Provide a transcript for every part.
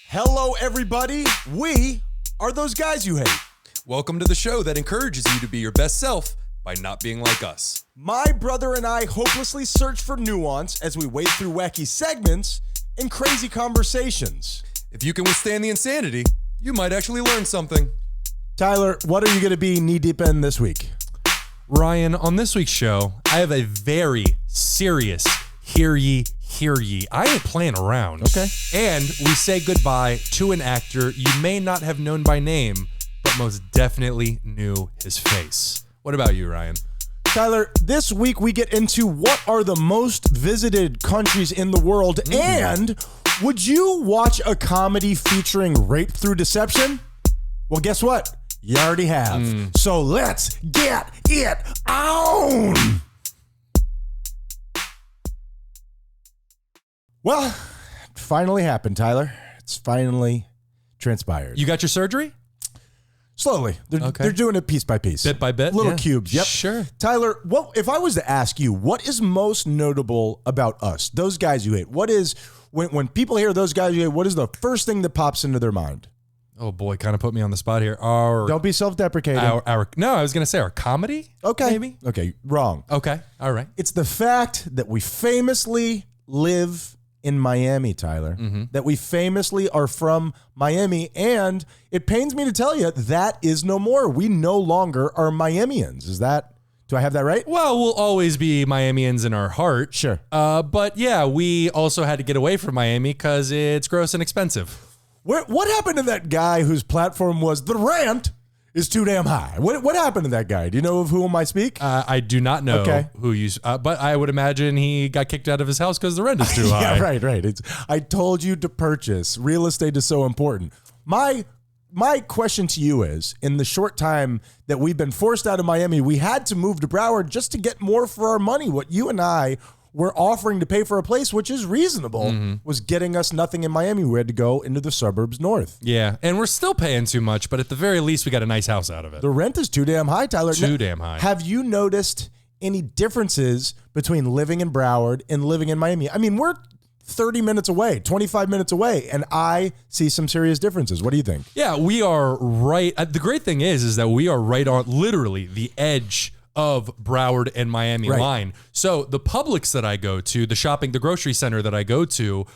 Hello, everybody. We are those guys you hate. Welcome to the show that encourages you to be your best self by not being like us. My brother and I hopelessly search for nuance as we wade through wacky segments and crazy conversations. If you can withstand the insanity, you might actually learn something. Tyler, what are you going to be knee-deep in this week? Ryan, on this week's show, I have a very serious hear ye. I ain't playing around. Okay. And we say goodbye to an actor you may not have known by name, but most definitely knew his face. What about you, Ryan? Tyler, this week we get into what are the most visited countries in the world, and would you watch a comedy featuring rape through deception? Well, guess what? You already have. So let's get it on. Well, it finally happened, Tyler. It's finally transpired. You got your surgery? Slowly. They're doing it piece by piece. Bit by bit? Little Yeah. cubes. Yep. Sure. Tyler, if I was to ask you, what is most notable about us, those guys you hate? What is, when people hear those guys you hate, what is the first thing that pops into their mind? Oh boy, kind of put me on the spot here. Don't be self-deprecating. No, I was going to say our comedy? Okay. Maybe? Okay, wrong. Okay, all right. It's the fact that we famously live in Miami, Tyler. That we famously are from Miami, and it pains me to tell you that is no more. We no longer are Miamians. Do I have that right? Well, we'll always be Miamians in our heart. Sure. But yeah, we also had to get away from Miami because it's gross and expensive. What happened to that guy whose platform was the rant is too damn high? What happened to that guy? Do you know of whom I speak? I do not know who you, but I would imagine he got kicked out of his house because the rent is too high. Yeah, right. I told you to purchase. Real estate is so important. My question to you is, in the short time that we've been forced out of Miami, we had to move to Broward just to get more for our money. What you and I were offering to pay for a place, which is reasonable, was getting us nothing in Miami. We had to go into the suburbs north. Yeah, and we're still paying too much, but at the very least, we got a nice house out of it. The rent is too damn high, Tyler. Too damn high. Have you noticed any differences between living in Broward and living in Miami? I mean, we're 30 minutes away, 25 minutes away, and I see some serious differences. What do you think? Yeah, we are right. The great thing is that we are right on literally the edge of Broward and Miami line. So the Publix that I go to, the grocery center that I go to,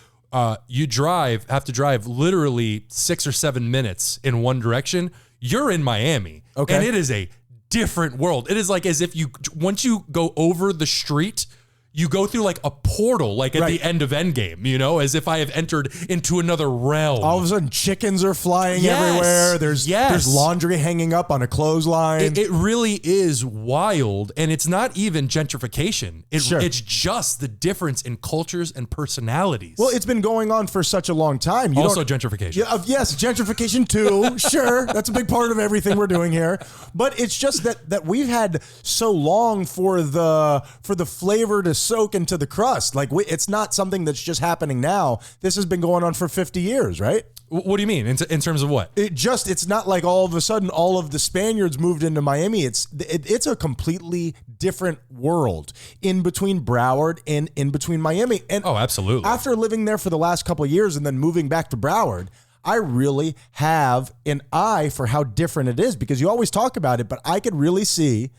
you have to drive literally 6 or 7 minutes in one direction. You're in Miami. Okay. And it is a different world. It is like as if once you go over the street, you go through like a portal, like at the end of Endgame, as if I have entered into another realm. All of a sudden, chickens are flying everywhere. There's laundry hanging up on a clothesline. It really is wild, and it's not even gentrification. It's just the difference in cultures and personalities. Well, it's been going on for such a long time. Also gentrification. Yes, gentrification too. Sure, that's a big part of everything we're doing here. But it's just that we've had so long for the flavor to soak into the crust. Like it's not something that's just happening now. This has been going on for 50 years, right? What do you mean in terms of what? It's not like all of a sudden all of the Spaniards moved into Miami. It's a completely different world in between Broward and in between Miami. And oh, absolutely. After living there for the last couple of years and then moving back to Broward, I really have an eye for how different it is, because you always talk about it, but I could really see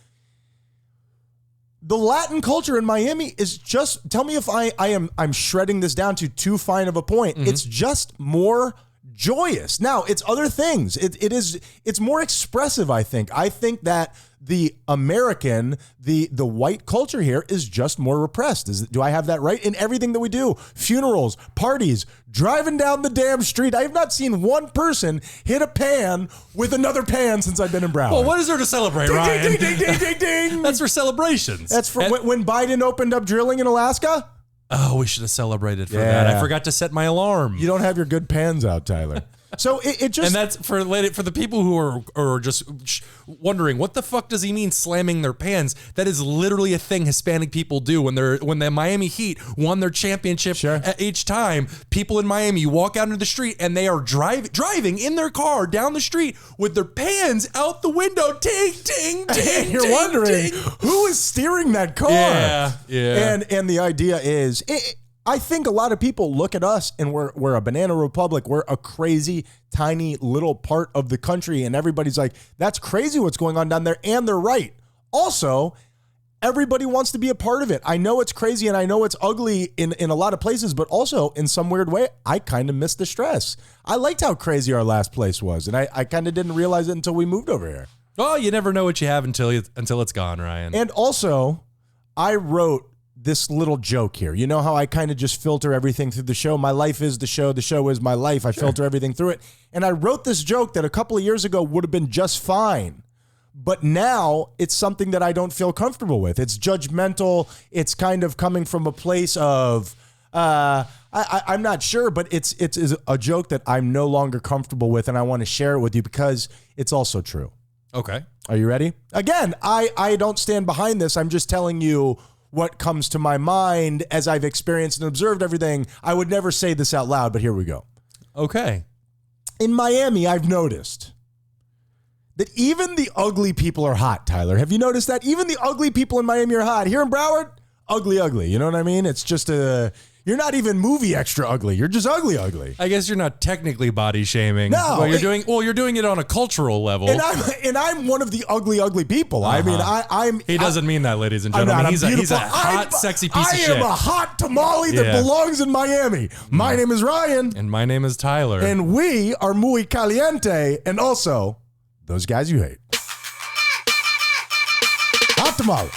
the Latin culture in Miami is just, tell me if I'm shredding this down to too fine of a point. It's just more joyous. Now, it's other things. It's more expressive, I think. I think that the American, the white culture here is just more repressed. Do I have that right? In everything that we do, funerals, parties, driving down the damn street. I have not seen one person hit a pan with another pan since I've been in Broward. Well, what is there to celebrate, Ryan? Ding, ding, ding, ding, ding, ding. That's for celebrations. That's for when Biden opened up drilling in Alaska. Oh, we should have celebrated for that. I forgot to set my alarm. You don't have your good pans out, Tyler. So it just, and that's for the people who are just wondering what the fuck does he mean slamming their pans? That is literally a thing Hispanic people do when the Miami Heat won their championship each time. People in Miami walk out into the street and they are driving in their car down the street with their pans out the window. Ting, ting, ting. You're wondering who is steering that car. Yeah. And the idea is I think a lot of people look at us and we're a banana republic. We're a crazy, tiny little part of the country. And everybody's like, that's crazy what's going on down there. And they're right. Also, everybody wants to be a part of it. I know it's crazy and I know it's ugly in a lot of places, but also in some weird way, I kind of miss the stress. I liked how crazy our last place was. And I kind of didn't realize it until we moved over here. Oh, you never know what you have until it's gone, Ryan. And also, I wrote this little joke here. You know how I kind of just filter everything through the show? My life is the show is my life. I filter everything through it. And I wrote this joke that a couple of years ago would have been just fine. But now it's something that I don't feel comfortable with. It's judgmental. It's kind of coming from a place of, I'm not sure, but it's a joke that I'm no longer comfortable with. And I want to share it with you because it's also true. Okay. Are you ready? Again, I don't stand behind this. I'm just telling you what comes to my mind as I've experienced and observed everything. I would never say this out loud, but here we go. Okay. In Miami, I've noticed that even the ugly people are hot, Tyler. Have you noticed that? Even the ugly people in Miami are hot. Here in Broward, ugly. You know what I mean? It's just you're not even movie extra ugly. You're just ugly. I guess you're not technically body shaming. No. Well, you're doing it on a cultural level. And I'm one of the ugly people. I mean, I'm. He doesn't mean that, ladies and gentlemen. He's a hot, sexy piece of shit. I am a hot tamale that belongs in Miami. My name is Ryan. And my name is Tyler. And we are muy caliente. And also, those guys you hate. Hot tamale.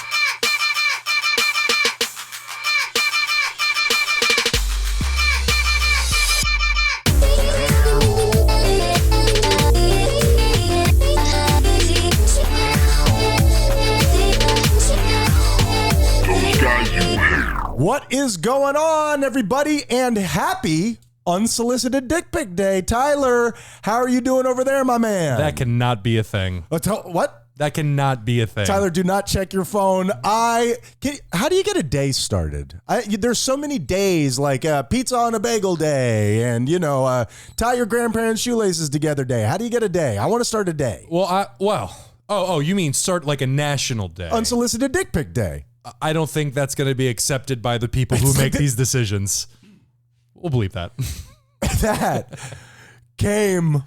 What is going on, everybody? And happy unsolicited dick pic day. Tyler, how are you doing over there, my man? That cannot be a thing. What? That cannot be a thing. Tyler, do not check your phone. How do you get a day started? There's so many days, like pizza on a bagel day and, tie your grandparents' shoelaces together day. How do you get a day? I want to start a day. Oh, you mean start like a national day? Unsolicited dick pic day. I don't think that's going to be accepted by the people who make these decisions. We'll believe that. That came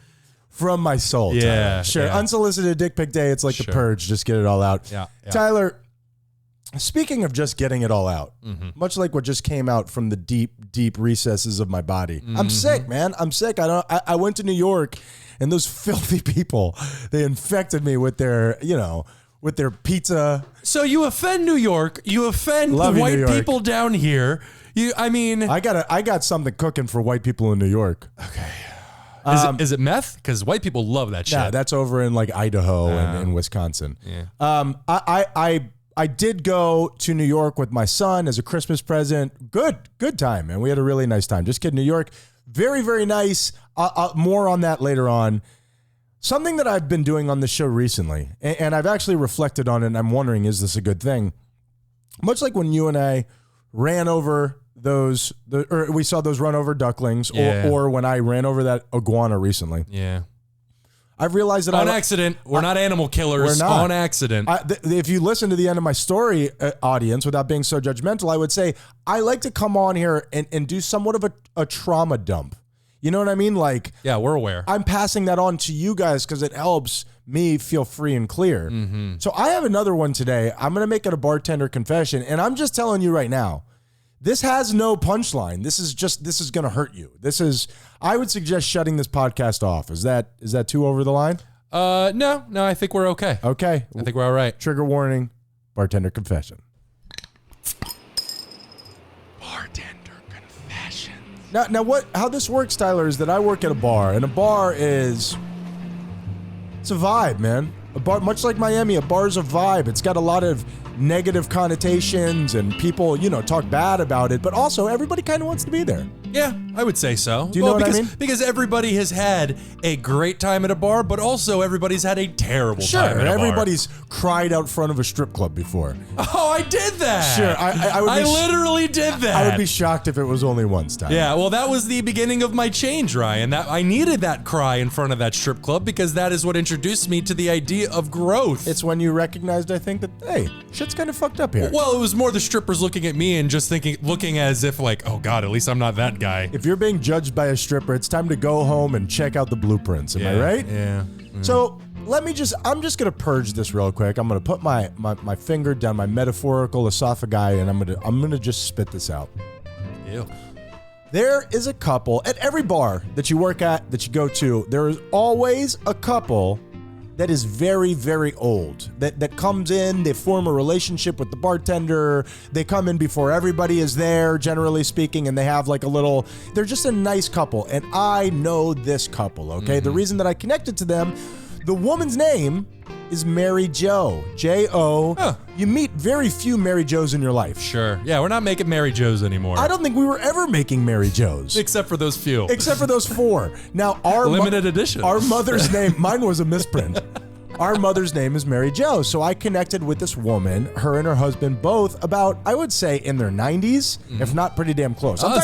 from my soul. Yeah, Tyler. Sure. Yeah. Unsolicited dick pic day. It's like the purge. Just get it all out. Yeah. Tyler, speaking of just getting it all out, much like what just came out from the deep recesses of my body, I'm sick, man. I'm sick. I went to New York, and those filthy people, they infected me with their, with their pizza. So you offend New York. You offend the white people down here. I got something cooking for white people in New York. Okay. Is it meth? Because white people love that shit. Yeah, that's over in like Idaho and Wisconsin. Yeah. I did go to New York with my son as a Christmas present. Good time, man. We had a really nice time. Just kidding. New York, very, very nice. More on that later on. Something that I've been doing on the show recently, and I've actually reflected on it, and I'm wondering, is this a good thing? Much like when you and I ran over we saw those run over ducklings, or when I ran over that iguana recently. Yeah. I've realized that on accident. We're not animal killers. We're not. On accident. If you listen to the end of my story, audience, without being so judgmental, I would say I like to come on here and do somewhat of a trauma dump. You know what I mean? Like, yeah, we're aware. I'm passing that on to you guys because it helps me feel free and clear. So I have another one today. I'm going to make it a bartender confession. And I'm just telling you right now, this has no punchline. This is going to hurt you. I would suggest shutting this podcast off. Is that too over the line? No, I think we're okay. Okay. I think we're all right. Trigger warning, bartender confession. Now how this works, Tyler, is that I work at a bar, and a bar it's a vibe, man. A bar, much like Miami, a bar's a vibe. It's got a lot of negative connotations, and people, talk bad about it, but also everybody kind of wants to be there. Yeah, I would say so. Do you know what I mean? Because everybody has had a great time at a bar, but also everybody's had a terrible time at a bar. Everybody's cried out front of a strip club before. Oh, I did that. Sure, I literally did that. I would be shocked if it was only once time. Yeah, well, that was the beginning of my change, Ryan. That I needed that cry in front of that strip club because that is what introduced me to the idea of growth. It's when you recognized, I think, that, hey, shit's kind of fucked up here. Well, it was more the strippers looking at me and just looking as if like, oh God, at least I'm not that guy. If you're being judged by a stripper, it's time to go home and check out the blueprints. Am I right? Yeah. So I'm just gonna purge this real quick. I'm gonna put my finger down my metaphorical esophagi, and I'm gonna just spit this out. Ew. There is a couple at every bar that you work at, that you go to. There is always a couple that is very, very old, that comes in, they form a relationship with the bartender, they come in before everybody is there, generally speaking, and they have like they're just a nice couple, and I know this couple, okay? The reason that I connected to them, the woman's name is Mary Jo, J-O. Huh. You meet very few Mary Jo's in your life. Sure. Yeah, we're not making Mary Jo's anymore. I don't think we were ever making Mary Jo's. Except for those few. Except for those 4. Now, our limited edition. Our mother's name, mine was a misprint. Our mother's name is Mary Jo. So I connected with this woman, her and her husband, both about, I would say, in their 90s, if not pretty damn close. I'm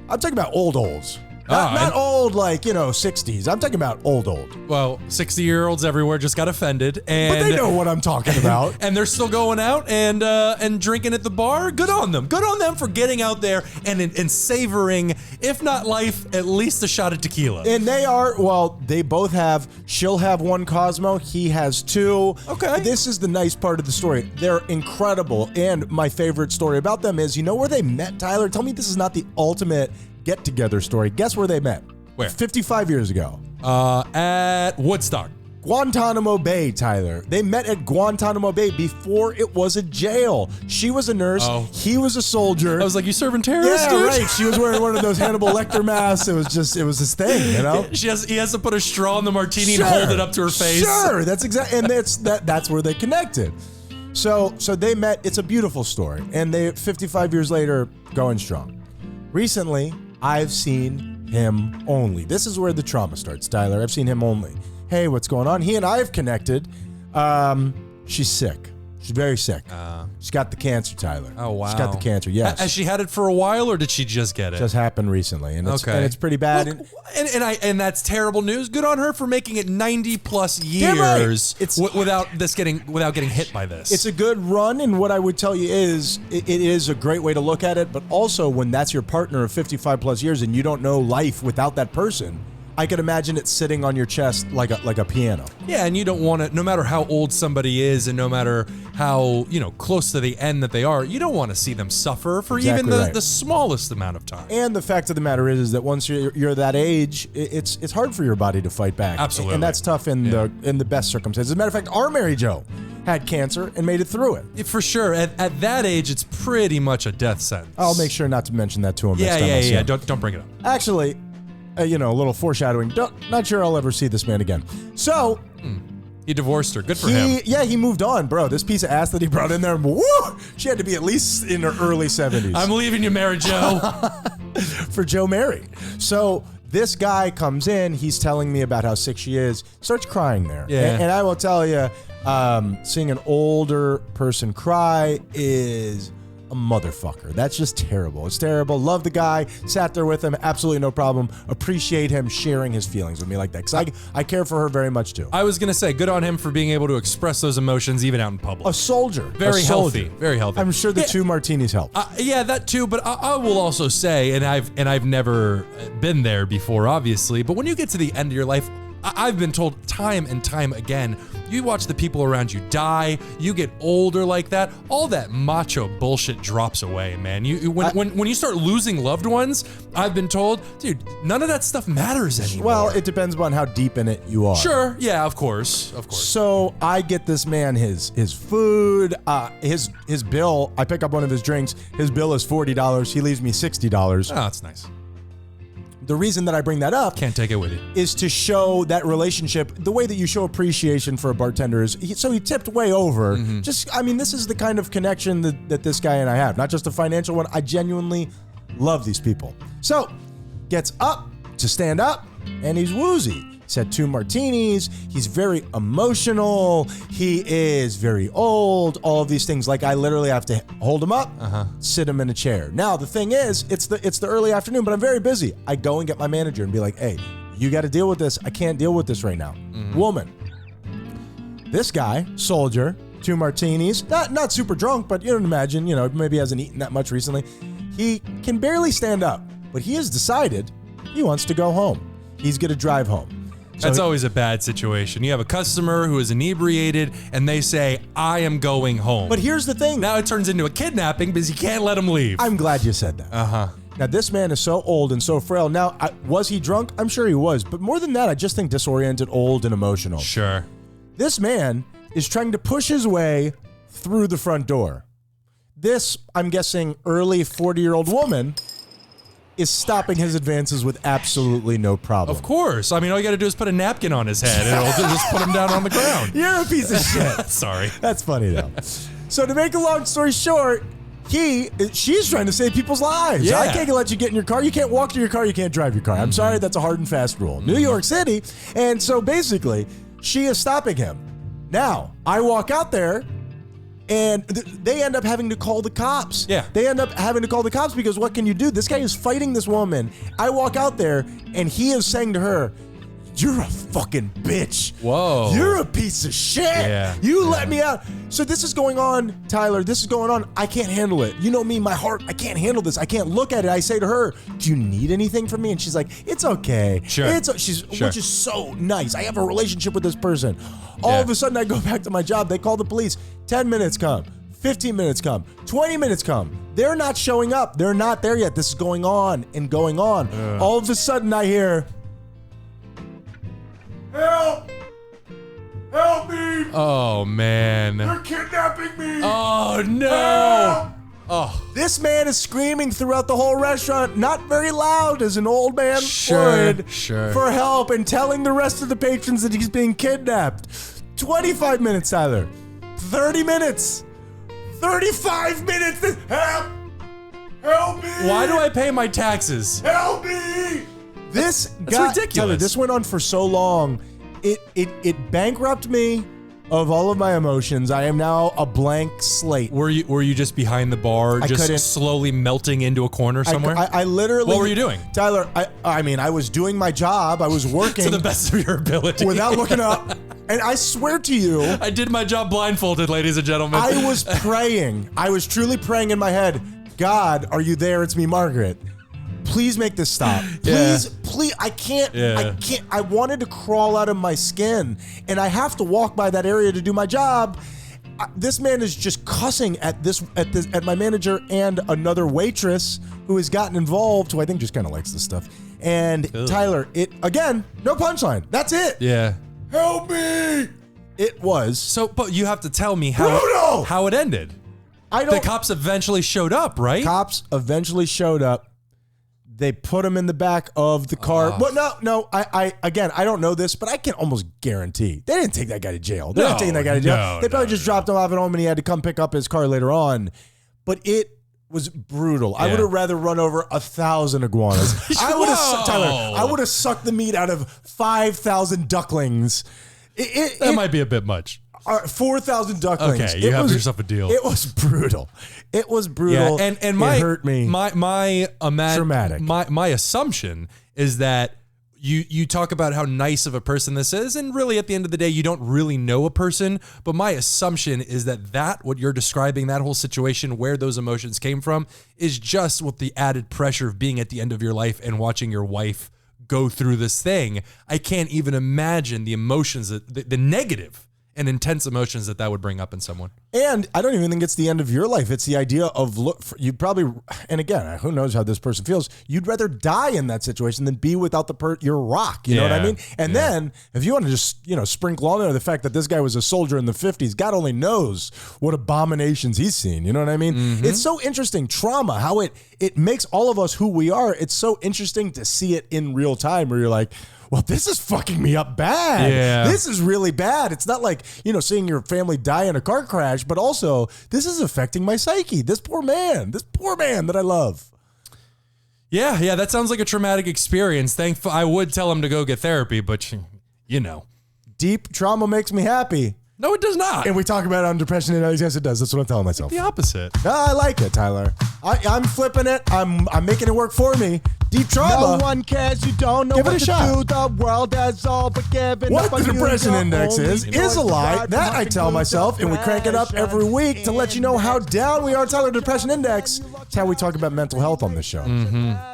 talking about olds. Not old like, 60s. I'm talking about old. Well, 60-year-olds everywhere just got offended, and but they know what I'm talking about. And they're still going out and drinking at the bar. Good on them. Good on them for getting out there and savoring, if not life, at least a shot of tequila. And they both have, she'll have 1 Cosmo, he has 2. Okay. This is the nice part of the story. They're incredible. And my favorite story about them is, you know where they met, Tyler? Tell me this is not the ultimate get-together story. Guess where they met? Where? 55 years ago. At Woodstock. Guantanamo Bay, Tyler. They met at Guantanamo Bay before it was a jail. She was a nurse. Oh. He was a soldier. I was like, you serving terrorists, Yeah, dude? right. She was wearing one of those Hannibal Lecter masks. It was this thing, He has to put a straw in the martini and hold it up to her face. Sure, that's exactly, and that's where they connected. So they met. It's a beautiful story, and they 55 years later going strong. Recently, I've seen him only. This is where the trauma starts, Tyler. I've seen him only. Hey, what's going on? He and I have connected. She's sick. She's very sick. She's got the cancer, Tyler. Oh, wow. She's got the cancer, yes. Has she had it for a while, or did she just get it? Just happened recently, and it's pretty bad. Look, and that's terrible news. Good on her for making it 90+ years without getting hit by this. It's a good run, and what I would tell you is it is a great way to look at it, but also when that's your partner of 55+ years and you don't know life without that person, I could imagine it sitting on your chest like a piano. Yeah, and you don't want to, no matter how old somebody is and no matter how, close to the end that they are, you don't want to see them suffer for even the smallest amount of time. And the fact of the matter is that once you're that age, it's hard for your body to fight back. Absolutely. And that's tough in the best circumstances. As a matter of fact, our Mary Jo had cancer and made it through it. For sure. At that age, it's pretty much a death sentence. I'll make sure not to mention that to him next time I see him. Don't bring it up. Actually, a little foreshadowing. Not sure I'll ever see this man again. So he divorced her. Good for him. Yeah, he moved on, bro. This piece of ass that he brought in there, woo, she had to be at least in her early 70s. I'm leaving you, Mary Jo. For Joe Mary. So this guy comes in. He's telling me about how sick she is. Starts crying there. Yeah. And I will tell you, seeing an older person cry is a motherfucker. That's just terrible. It's terrible. Love the guy. Sat there with him. Absolutely no problem. Appreciate him sharing his feelings with me like that. Because I care for her very much too. I was going to say, good on him for being able to express those emotions even out in public. A soldier. Very healthy. Very healthy. I'm sure the 2 martinis helped. Yeah, that too. But I will also say, and I've never been there before, obviously, but when you get to the end of your life, I've been told time and time again, you watch the people around you die, you get older like that, all that macho bullshit drops away, man. When you start losing loved ones, I've been told, dude, none of that stuff matters anymore. Well, it depends upon how deep in it you are. Sure, yeah, of course. So I get this man his food, his bill. I pick up one of his drinks. His bill is $40. He leaves me $60. Oh, that's nice. The reason that I bring that up can't take it with you is to show that relationship. The way that you show appreciation for a bartender is he tipped way over. This is the kind of connection that this guy and I have, not just a financial one. I genuinely love these people. So, gets up to stand up, and he's woozy. He's had 2 martinis. He's very emotional. He is very old. All of these things. Like, I literally have to hold him up, sit him in a chair. Now, the thing is, it's the early afternoon, but I'm very busy. I go and get my manager and be like, hey, you got to deal with this. I can't deal with this right now. Woman. This guy, soldier, 2 martinis. Not super drunk, but you don't imagine, maybe hasn't eaten that much recently. He can barely stand up, but he has decided he wants to go home. He's going to drive home. So That's always a bad situation. You have a customer who is inebriated, and they say, I am going home. But here's the thing. Now it turns into a kidnapping because you can't let him leave. I'm glad you said that. Now, this man is so old and so frail. Now, was he drunk? I'm sure he was. But more than that, I just think disoriented, old, and emotional. Sure. This man is trying to push his way through the front door. This, I'm guessing, early 40-year-old woman is stopping his advances with absolutely no problem. Of course. I mean, all you got to do is put a napkin on his head and it'll just put him down on the ground. You're a piece of shit. Sorry. That's funny, though. So to make a long story short, she's trying to save people's lives. Yeah. I can't let you get in your car. You can't walk to your car. You can't drive your car. I'm sorry. That's a hard and fast rule. New York City. And so basically, she is stopping him. Now, I walk out there, and they end up having to call the cops. Yeah. They end up having to call the cops because what can you do? This guy is fighting this woman. I walk out there, and he is saying to her, you're a fucking bitch. Whoa. You're a piece of shit. Yeah. You let me out. So this is going on, Tyler. This is going on. I can't handle it. You know me, my heart. I can't handle this. I can't look at it. I say to her, do you need anything from me? And she's like, it's okay. Sure. Which is so nice. I have a relationship with this person. All of a sudden, I go back to my job. They call the police. 10 minutes come. 15 minutes come. 20 minutes come. They're not showing up. They're not there yet. This is going on and going on. All of a sudden, I hear, help! Help me! Oh, man. They're kidnapping me! Oh, no! Help! Oh. This man is screaming throughout the whole restaurant, not very loud as an old man would, for help, and telling the rest of the patrons that he's being kidnapped. 25 minutes, Tyler. 30 minutes. 35 minutes. Help! Help me! Why do I pay my taxes? Help me! This That's got ridiculous. Tyler, this went on for so long. It bankrupted me of all of my emotions. I am now a blank slate. Were you just behind the bar, I couldn't. just slowly melting into a corner somewhere? I literally. What were you doing? Tyler, I mean, I was doing my job. I was working To the best of your ability. without looking up. And I swear to you, I did my job blindfolded, ladies and gentlemen. I was praying. I was truly praying in my head, God, are you there? It's me, Margaret. Please make this stop. Please, I can't, I wanted to crawl out of my skin, and I have to walk by that area to do my job. This man is just cussing at my manager and another waitress who has gotten involved, who I think just kind of likes this stuff. And Tyler, again, no punchline. That's it. Yeah. Help me. It was. So, but you have to tell me how it ended. The cops eventually showed up, right? Cops eventually showed up. They put him in the back of the car. But no. I don't know this, but I can almost guarantee they didn't take that guy to jail. They're not taking that guy to jail. They probably just dropped him off at home, and he had to come pick up his car later on. But it was brutal. I would have rather run over 1,000 iguanas. I would have sucked the meat out of 5,000 ducklings. That might be a bit much. 4,000 ducklings. Okay, you have yourself a deal. It was brutal. It was brutal. Yeah, and it hurt me. Traumatic. My assumption is that you talk about how nice of a person this is, and really at the end of the day, you don't really know a person. But my assumption is that what you're describing, that whole situation where those emotions came from, is just with the added pressure of being at the end of your life and watching your wife go through this thing. I can't even imagine the emotions, the negative and intense emotions that would bring up in someone. And I don't even think it's the end of your life. It's the idea of, you'd probably, and again, who knows how this person feels, you'd rather die in that situation than be without your rock. You know what I mean? And then, if you want to just, sprinkle on there the fact that this guy was a soldier in the 50s, God only knows what abominations he's seen. You know what I mean? Mm-hmm. It's so interesting. Trauma, how it makes all of us who we are. It's so interesting to see it in real time where you're like, well, this is fucking me up bad. Yeah. This is really bad. It's not like, seeing your family die in a car crash, but also this is affecting my psyche. This poor man that I love. Yeah, that sounds like a traumatic experience. I would tell him to go get therapy, but you know. Deep trauma makes me happy. No, it does not. And we talk about it on depression and yes, it does. That's what I'm telling myself. The opposite. I like it, Tyler. I'm flipping it. I'm making it work for me. Deep trauma. No one cares. You don't know Give it what a to shot. do. The world has all but given What up on the you. depression You're index only is a lie. That I tell myself, and we crank it up every week to let you know how down we are. Tyler, depression index. It's how we talk about mental health on this show.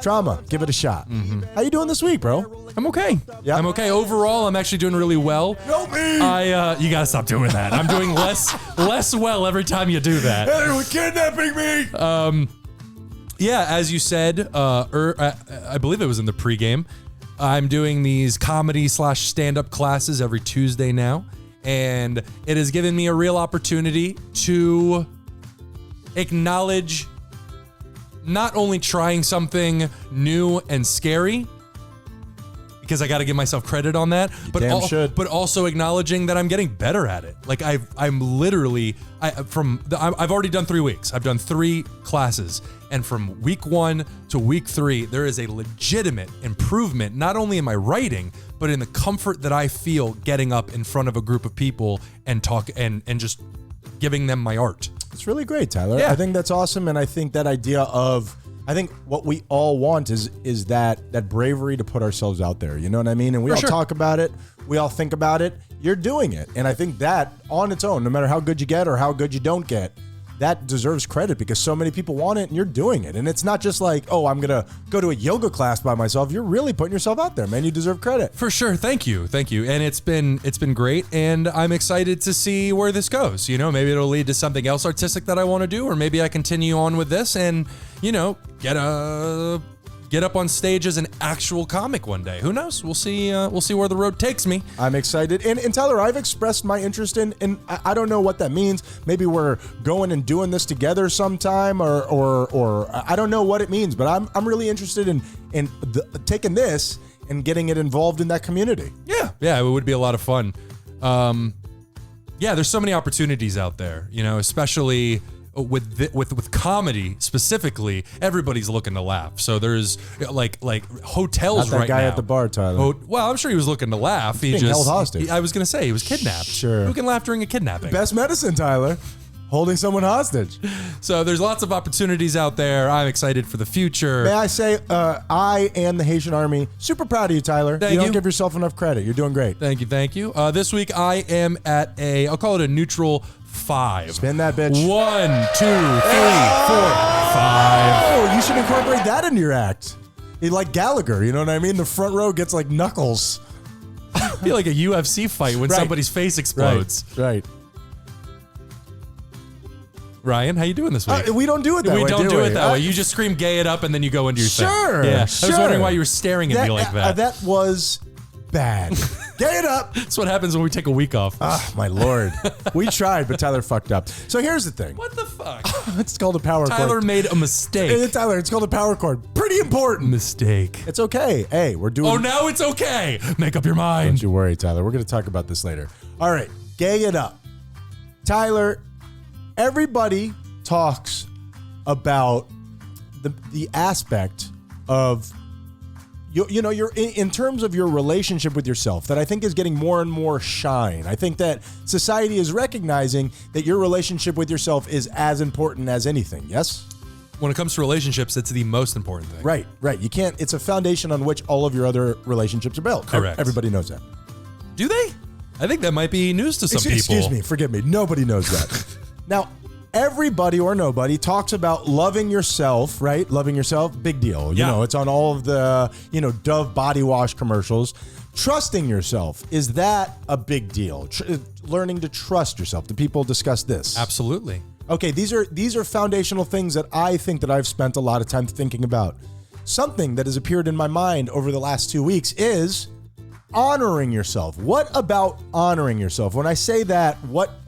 Trauma. Give it a shot. How you doing this week, bro? I'm okay. Yeah. I'm okay. Overall, I'm actually doing really well. Help me. You gotta stop doing that. I'm doing less well every time you do that. Hey, you're kidnapping me. Yeah, as you said, I believe it was in the pregame. I'm doing these comedy / stand-up classes every Tuesday now, and it has given me a real opportunity to acknowledge not only trying something new and scary, because I got to give myself credit on that, but also acknowledging that I'm getting better at it. Like I've already done 3 weeks. I've done 3 classes, and from week 1 to week 3, there is a legitimate improvement, not only in my writing, but in the comfort that I feel getting up in front of a group of people and talk and just giving them my art. It's really great, Tyler. Yeah. I think that's awesome, and I think that idea of what we all want is that bravery to put ourselves out there. You know what I mean? And we all talk about it. We all think about it. You're doing it. And I think that on its own, no matter how good you get or how good you don't get, that deserves credit because so many people want it and you're doing it. And it's not just like, oh, I'm going to go to a yoga class by myself. You're really putting yourself out there, man. You deserve credit. For sure. Thank you. And it's been great. And I'm excited to see where this goes. You know, maybe it'll lead to something else artistic that I want to do, or maybe I continue on with this and, you know, get up on stage as an actual comic one day. Who knows? We'll see where the road takes me. I'm excited. And Tyler, I've expressed my interest in, and I don't know what that means. Maybe we're going and doing this together sometime, or I don't know what it means, but I'm really interested in taking this and getting it involved in that community. Yeah, it would be a lot of fun. Yeah, there's so many opportunities out there, you know, especially with comedy specifically. Everybody's looking to laugh. So there's like hotels Not that right guy now. at the bar, Tyler. Well, I'm sure he was looking to laugh. He being held hostage. I was gonna say he was kidnapped. Sure. Who can laugh during a kidnapping? Best medicine, Tyler. Holding someone hostage. So there's lots of opportunities out there. I'm excited for the future. May I say, I and the Haitian Army, super proud of you, Tyler. Thank you don't you. give yourself enough credit. You're doing great. Thank you. This week I am at I'll call it a neutral 5. Spin that bitch. 1, 2, 3, 4, 5. Oh, you should incorporate that into your act. Like Gallagher, you know what I mean? The front row gets like knuckles. I feel like a UFC fight when somebody's face explodes. Right. Ryan, how you doing this week? We don't do it that way. We don't do it that way. You just scream "gay it up" and then you go into your thing. Sure. Yeah. I was wondering why you were staring at me like that. That was bad. Get it up. That's what happens when we take a week off. Ah, my lord. We tried, but Tyler fucked up. So here's the thing. What the fuck? It's called a power Tyler chord. made a mistake. Tyler, it's called a power chord. Pretty important. Mistake. It's okay. Hey, we're doing. Oh, now it's okay. Make up your mind. Don't you worry, Tyler. We're going to talk about this later. All right. Gay it up. Tyler, everybody talks about the aspect of you know you're in terms of your relationship with yourself that I think is getting more and more shine. I think that society is recognizing that your relationship with yourself is as important as anything. Yes? When it comes to relationships, it's the most important thing. Right. You can't. It's a foundation on which all of your other relationships are built. Correct. Everybody knows that. Do they? I think that might be news to some people. Excuse me. Forgive me. Nobody knows that. Now, everybody or nobody talks about loving yourself, right? Loving yourself, big deal. You know, it's on all of the, Dove body wash commercials. Trusting yourself, is that a big deal? Learning to trust yourself. Do people discuss this? Absolutely. Okay, these are foundational things that I think that I've spent a lot of time thinking about. Something that has appeared in my mind over the last 2 weeks is honoring yourself. What about honoring yourself? When I say that,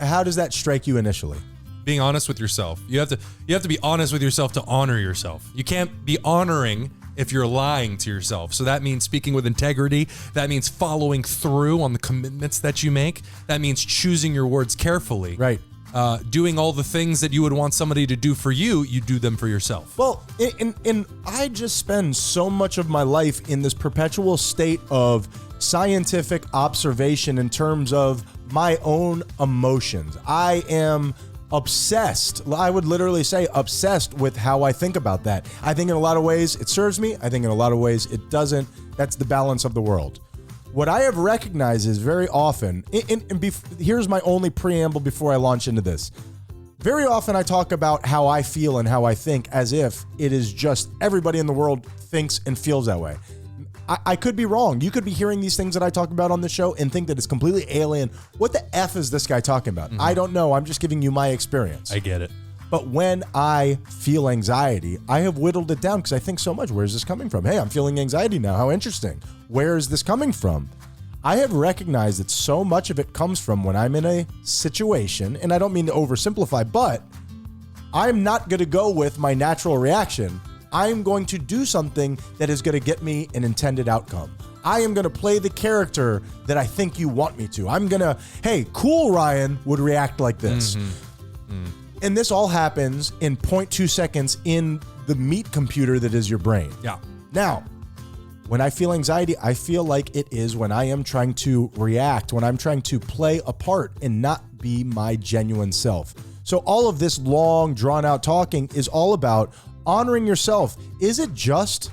how does that strike you initially? Being honest with yourself. You have to be honest with yourself to honor yourself. You can't be honoring if you're lying to yourself. So that means speaking with integrity. That means following through on the commitments that you make. That means choosing your words carefully. Right. doing all the things that you would want somebody to do for you, you do them for yourself. Well, and I just spend so much of my life in this perpetual state of scientific observation in terms of my own emotions. I am obsessed. I would literally say obsessed with how I think about that. I think in a lot of ways it serves me. I think in a lot of ways it doesn't. That's the balance of the world. What I have recognized is very often, here's my only preamble before I launch into this. Very often I talk about how I feel and how I think as if it is just everybody in the world thinks and feels that way. I could be wrong. You could be hearing these things that I talk about on the show and think that it's completely alien. What the F is this guy talking about? Mm-hmm. I don't know. I'm just giving you my experience. I get it. But when I feel anxiety, I have whittled it down because I think so much. Where's this coming from? Hey, I'm feeling anxiety now. How interesting. Where is this coming from? I have recognized that so much of it comes from when I'm in a situation, and I don't mean to oversimplify, but I'm not going to go with my natural reaction. I'm going to do something that is going to get me an intended outcome. I am going to play the character that I think you want me to. I'm going to, hey, cool Ryan would react like this. And this all happens in 0.2 seconds in the meat computer that is your brain. Yeah. Now, when I feel anxiety, I feel like it is when I am trying to react, when I'm trying to play a part and not be my genuine self. So all of this long, drawn-out talking is all about honoring yourself. Is it just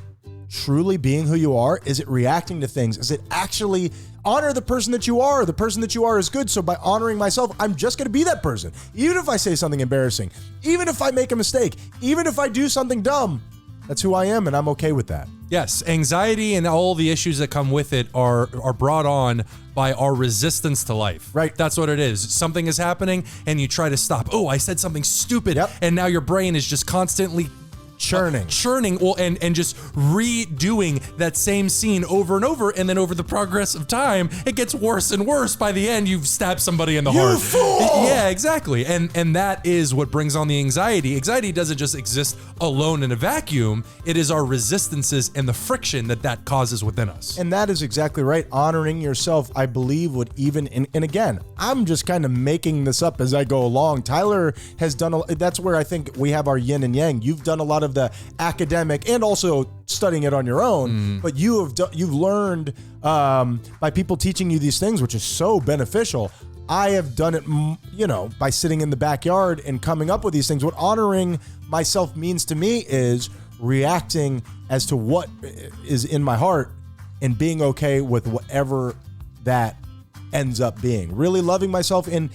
truly being who you are? Is it reacting to things? Is it actually honor the person that you are? The person that you are is good. So by honoring myself, I'm just going to be that person. Even if I say something embarrassing, even if I make a mistake, even if I do something dumb, that's who I am, and I'm okay with that. Yes, anxiety and all the issues that come with it are brought on by our resistance to life. Right. That's what it is. Something is happening, and you try to stop. Oh, I said something stupid. Yep. And now your brain is just constantly churning, well, and just redoing that same scene over and over, and then over the progress of time, it gets worse and worse. By the end, you've stabbed somebody in the heart. You fool! Yeah, exactly. And that is what brings on the anxiety. Anxiety doesn't just exist alone in a vacuum. It is our resistances and the friction that causes within us. And that is exactly right. Honoring yourself, I believe, would even, and again, I'm just kind of making this up as I go along. Tyler has done, that's where I think we have our yin and yang. You've done a lot of the academic and also studying it on your own, but you've learned by people teaching you these things, which is so beneficial. I have done it, by sitting in the backyard and coming up with these things. What honoring myself means to me is reacting as to what is in my heart and being okay with whatever that ends up being. Really loving myself and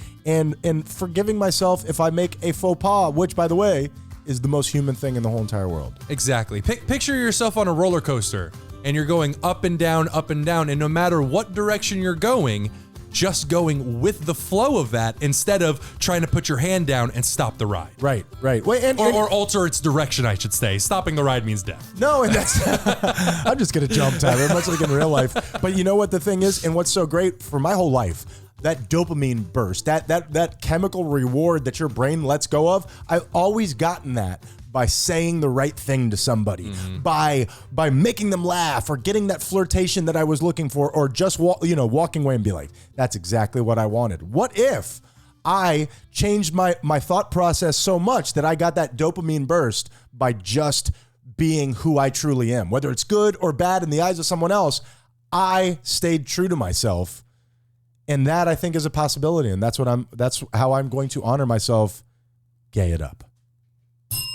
forgiving myself if I make a faux pas, which, by the way, is the most human thing in the whole entire world. Exactly. Picture yourself on a roller coaster, and you're going up and down, and no matter what direction you're going, just going with the flow of that instead of trying to put your hand down and stop the ride. Right. Wait, or alter its direction, I should say. Stopping the ride means death. No, and that's I'm just gonna jump, Tyler, much like in real life. But you know what the thing is, and what's so great for my whole life, that dopamine burst, that chemical reward that your brain lets go of, I've always gotten that by saying the right thing to somebody, by making them laugh, or getting that flirtation that I was looking for, or just walking away and be like, that's exactly what I wanted. What if I changed my thought process so much that I got that dopamine burst by just being who I truly am? Whether it's good or bad in the eyes of someone else, I stayed true to myself. And that, I think, is a possibility, and that's how I'm going to honor myself. Gay it up.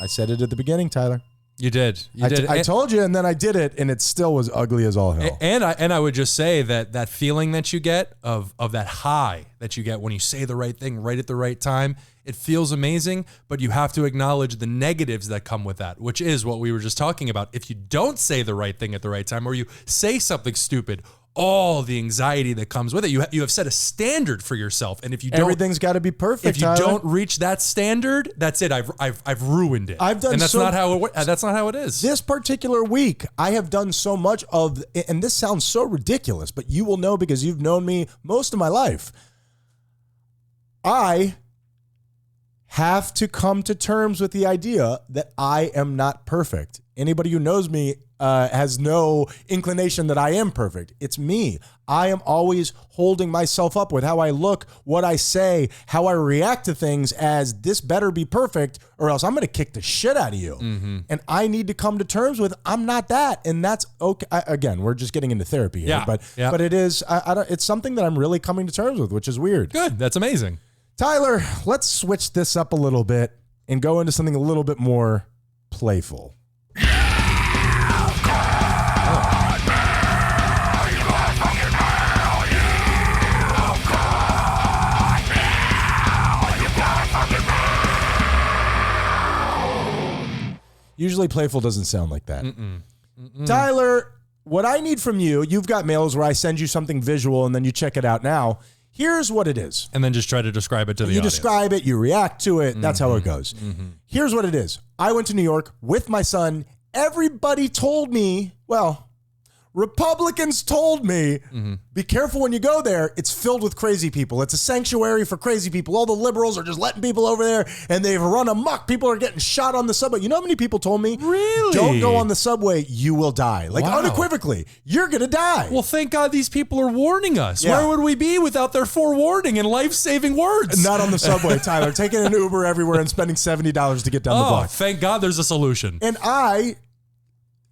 I said it at the beginning, Tyler. You did. I told you, and then I did it, and it still was ugly as all hell. And I would just say that feeling that you get of that high that you get when you say the right thing right at the right time, it feels amazing, but you have to acknowledge the negatives that come with that, which is what we were just talking about. If you don't say the right thing at the right time, or you say something stupid, all the anxiety that comes with it. You have set a standard for yourself, and if you don't, everything's got to be perfect. If you Tyler, don't reach that standard, that's it. I've ruined it. I've done, and that's not how it is. This particular week, I have done so much of, and this sounds so ridiculous, but you will know because you've known me most of my life. I have to come to terms with the idea that I am not perfect. Anybody who knows me has no inclination that I am perfect. It's me. I am always holding myself up with how I look, what I say, how I react to things as this better be perfect or else I'm going to kick the shit out of you. And I need to come to terms with I'm not that. And that's okay. Again, we're just getting into therapy here, but it is, it's something that I'm really coming to terms with, which is weird. Good. That's amazing. Tyler, let's switch this up a little bit and go into something a little bit more playful. Usually playful doesn't sound like that. Tyler, what I need from you, you've got mails where I send you something visual and then you check it out now. Here's what it is. And then just try to describe it to the audience. audience. You describe it, you react to it. That's how it goes. Here's what it is. I went to New York with my son. Everybody told me, well, Republicans told me, be careful when you go there. It's filled with crazy people. It's a sanctuary for crazy people. All the liberals are just letting people over there and they've run amok. People are getting shot on the subway. You know how many people told me? Really? Don't go on the subway. You will die. Like unequivocally, you're going to die. Well, thank God these people are warning us. Yeah. Where would we be without their forewarning and life-saving words? Not on the subway, Tyler. Taking an Uber everywhere and spending $70 to get down the block. Thank God there's a solution. And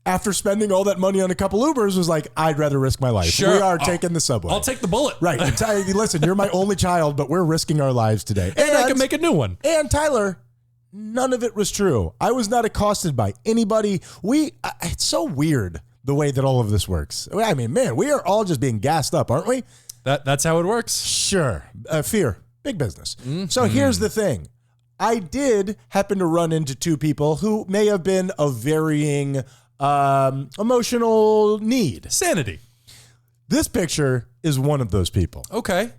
after spending all that money on a couple Ubers, was like, I'd rather risk my life. Sure. We are taking the subway. I'll take the bullet. Right. Listen, you're my only child, but we're risking our lives today. And I can make a new one. And Tyler, none of it was true. I was not accosted by anybody. It's so weird the way that all of this works. I mean, man, we are all just being gassed up, aren't we? That's how it works. Sure. Fear. Big business. So here's the thing. I did happen to run into two people who may have been of varying emotional need. Sanity. This picture is one of those people. Okay.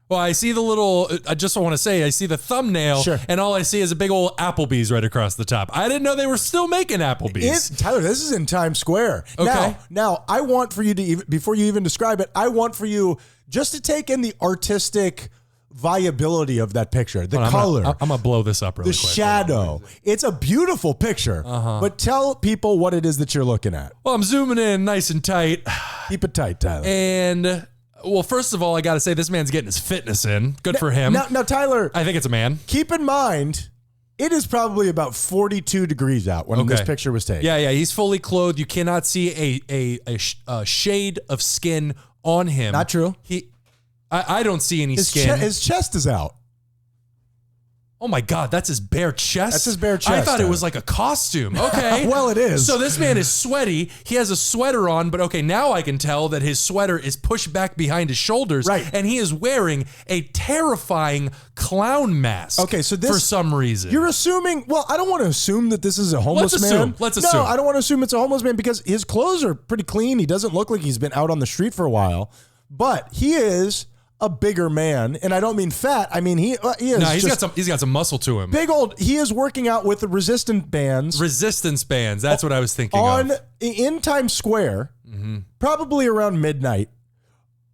Well, I see the little, I just want to say, I see the thumbnail, and all I see is a big old Applebee's right across the top. I didn't know they were still making Applebee's. Tyler, this is in Times Square. Okay. Now, I want for you to, before you even describe it, I want for you just to take in the artistic viability of that picture, the color. I'm going to blow this up really quick. The shadow. It's a beautiful picture, but tell people what it is that you're looking at. Well, I'm zooming in nice and tight. Keep it tight, Tyler. And, well, first of all, I got to say this man's getting his fitness in. Good for him. Now, Tyler. I think it's a man. Keep in mind, it is probably about 42 degrees out when this picture was taken. Yeah, he's fully clothed. You cannot see a shade of skin on him. Not true. I don't see any skin. His chest is out. Oh my God, that's his bare chest? That's his bare chest. I thought it was like a costume. Okay. Well, it is. So this man is sweaty. He has a sweater on, but okay, now I can tell that his sweater is pushed back behind his shoulders. Right. And he is wearing a terrifying clown mask. Okay, so this, for some reason. You're assuming, well, I don't want to assume that this is a homeless man. Let's assume. No, I don't want to assume it's a homeless man because his clothes are pretty clean. He doesn't look like he's been out on the street for a while, but he is a bigger man, and I don't mean fat. I mean he is. No, he's got some muscle to him. Big old. He is working out with the resistance bands. Resistance bands. That's what I was thinking of. In Times Square, probably around midnight,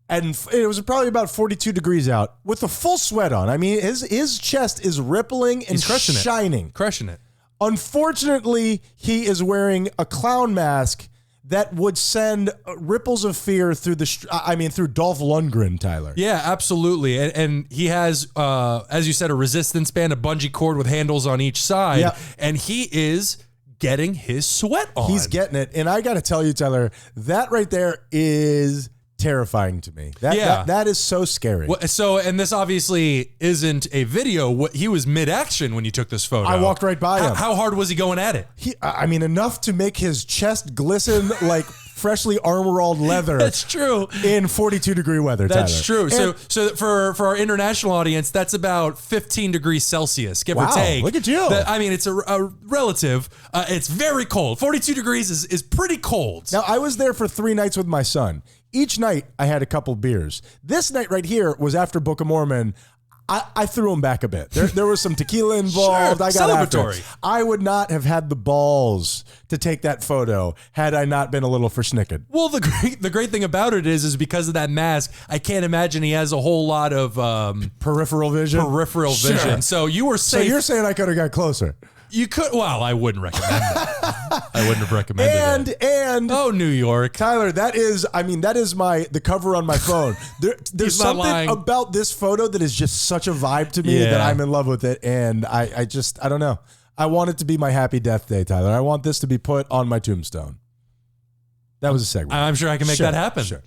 and it was probably about 42 degrees out with a full sweat on. I mean, his chest is rippling and shining, crushing it. Unfortunately, he is wearing a clown mask that would send ripples of fear through through Dolph Lundgren, Tyler. Yeah, absolutely. And he has, as you said, a resistance band, a bungee cord with handles on each side. Yep. And he is getting his sweat on. He's getting it. And I got to tell you, Tyler, that right there is terrifying to me. That is so scary. Well, and this obviously isn't a video. He was mid-action when you took this photo. I walked right by him. How hard was he going at it? Enough to make his chest glisten like freshly armor-all leather. That's true. In 42-degree weather, That's Tyler. true. So for our international audience, that's about 15 degrees Celsius, give or take. Look at you. It's a relative. It's very cold. 42 degrees is pretty cold. Now, I was there for 3 nights with my son. Each night, I had a couple beers. This night right here was after Book of Mormon. I threw him back a bit. There was some tequila involved. Sure, I got after celebratory. it. I would not have had the balls to take that photo had I not been a little verschnicked. Well, the great thing about it is because of that mask, I can't imagine he has a whole lot of Peripheral vision. vision. So you were So safe. you're saying I could have got closer. You could. Well, I wouldn't recommend that. I wouldn't have recommended it. And Oh, New York. Tyler, that is the cover on my phone. There's He's not something lying. about this photo that is just such a vibe to me Yeah. that I'm in love with it. And I don't know. I want it to be my happy death day, Tyler. I want this to be put on my tombstone. That was a segue. I'm sure I can make that happen. Sure.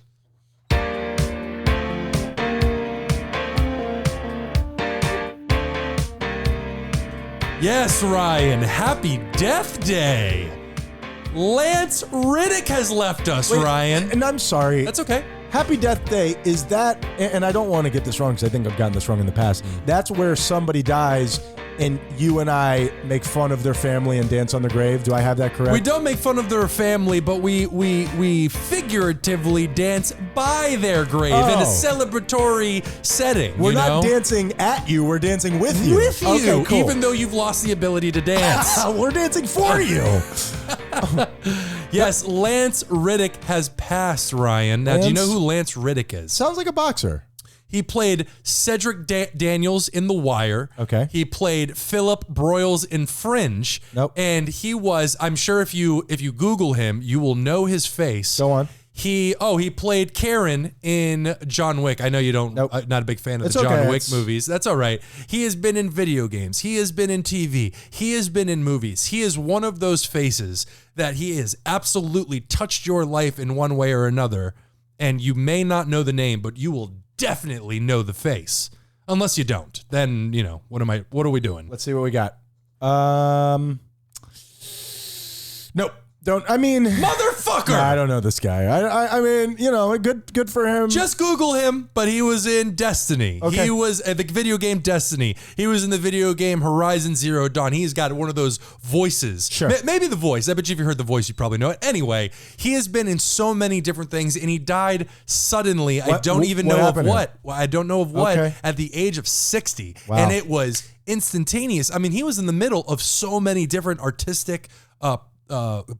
Yes, Ryan. Happy Death Day. Lance Riddick has left us, Wait, Ryan. And I'm sorry. That's okay. Happy Death Day, is that, and I don't want to get this wrong because I think I've gotten this wrong in the past, that's where somebody dies and you and I make fun of their family and dance on their grave. Do I have that correct? We don't make fun of their family, but we figuratively dance by their grave in a celebratory setting. We're not dancing at you, we're dancing with you. With you, Okay, cool. even though you've lost the ability to dance. We're dancing for you. Yes, Lance Riddick has passed, Ryan. Now, do you know who Lance Riddick is? Sounds like a boxer. He played Cedric Daniels in The Wire. Okay. He played Philip Broyles in Fringe. Nope. And he was, I'm sure if you Google him, you will know his face. Go on. He played Karen in John Wick. I know you don't, Nope. not a big fan of It's the John okay. Wick movies. That's all right. He has been in video games. He has been in TV. He has been in movies. He is one of those faces that he has absolutely touched your life in one way or another. And you may not know the name, but you will definitely know the face. Unless you don't. Then, what are we doing? Let's see what we got. Nope. Motherfucker! Nah, I don't know this guy. I mean, good for him. Just Google him, but he was in Destiny. Okay. He was at the video game Destiny. He was in the video game Horizon Zero Dawn. He's got one of those voices. Sure. Maybe the voice. I bet you if you heard the voice, you probably know it. Anyway, he has been in so many different things, and he died suddenly. I don't even know of what. I don't know of what Okay. at the age of 60. Wow. And it was instantaneous. I mean, he was in the middle of so many different artistic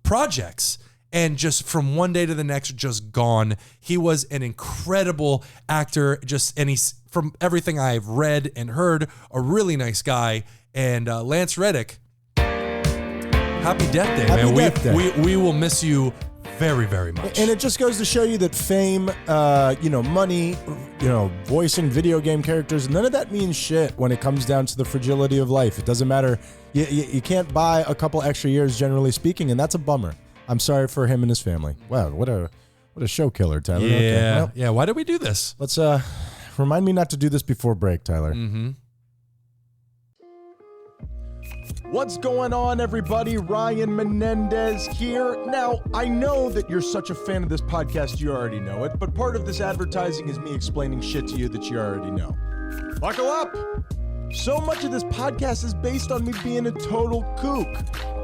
projects, and just from one day to the next, just gone. He was an incredible actor, and he's, from everything I've read and heard, a really nice guy. And Lance Riddick, happy Death Day, Happy man. Death Day. We will miss you very, very much. And it just goes to show you that fame, money, voicing video game characters, none of that means shit when it comes down to the fragility of life. It doesn't matter. You can't buy a couple extra years, generally speaking, and that's a bummer. I'm sorry for him and his family. Wow, what a show killer, Tyler. Yeah, Okay, well, yeah. Why did we do this? let's remind me not to do this before break, Tyler. Mm-hmm. What's going on, everybody? Ryan Menendez here. Now, I know that you're such a fan of this podcast, you already know it, but part of this advertising is me explaining shit to you that you already know. Buckle up! So much of this podcast is based on me being a total kook.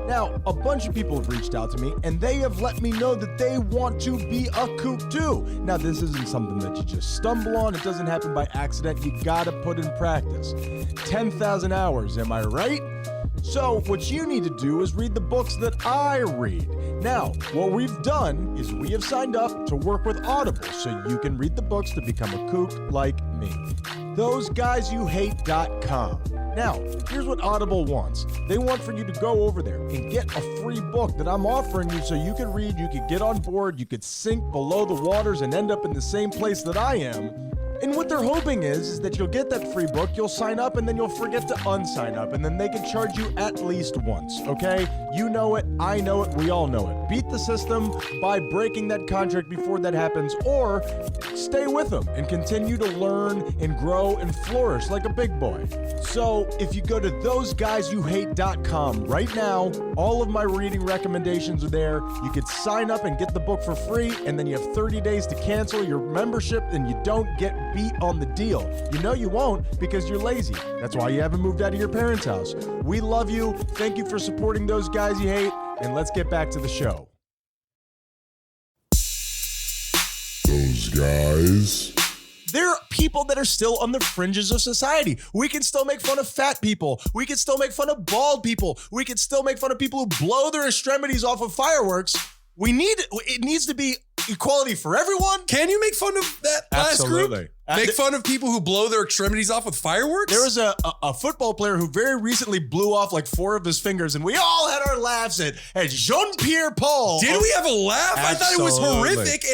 Now, a bunch of people have reached out to me, and they have let me know that they want to be a kook too. Now, this isn't something that you just stumble on. It doesn't happen by accident. You gotta put in practice. 10,000 hours, am I right? So what you need to do is read the books that I read. Now, what we've done is we have signed up to work with Audible so you can read the books to become a kook like me. THOSEGUYSYOUHATE.com. Now, here's what Audible wants. They want for you to go over there and get a free book that I'm offering you so you can read, you could get on board, you could sink below the waters and end up in the same place that I am. And what they're hoping is that you'll get that free book, you'll sign up, and then you'll forget to unsign up, and then they can charge you at least once, okay? You know it, I know it, we all know it. Beat the system by breaking that contract before that happens, or stay with them and continue to learn and grow and flourish like a big boy. So if you go to THOSEGUYSYOUHATE.com right now, all of my reading recommendations are there. You could sign up and get the book for free, and then you have 30 days to cancel your membership, and you don't get beat on the deal. You know you won't because you're lazy. That's why you haven't moved out of your parents' house. We love you. Thank you for supporting Those Guys You Hate, and let's get back to the show. Those guys. There people that are still on the fringes of society. We can still make fun of fat people. We can still make fun of bald people. We can still make fun of people who blow their extremities off of fireworks. It needs to be equality for everyone. Can you make fun of that last group? Make fun of people who blow their extremities off with fireworks? There was a football player who very recently blew off like 4 of his fingers, and we all had our laughs at Jean-Pierre Paul. Did we have a laugh? Absolutely. I thought it was horrific,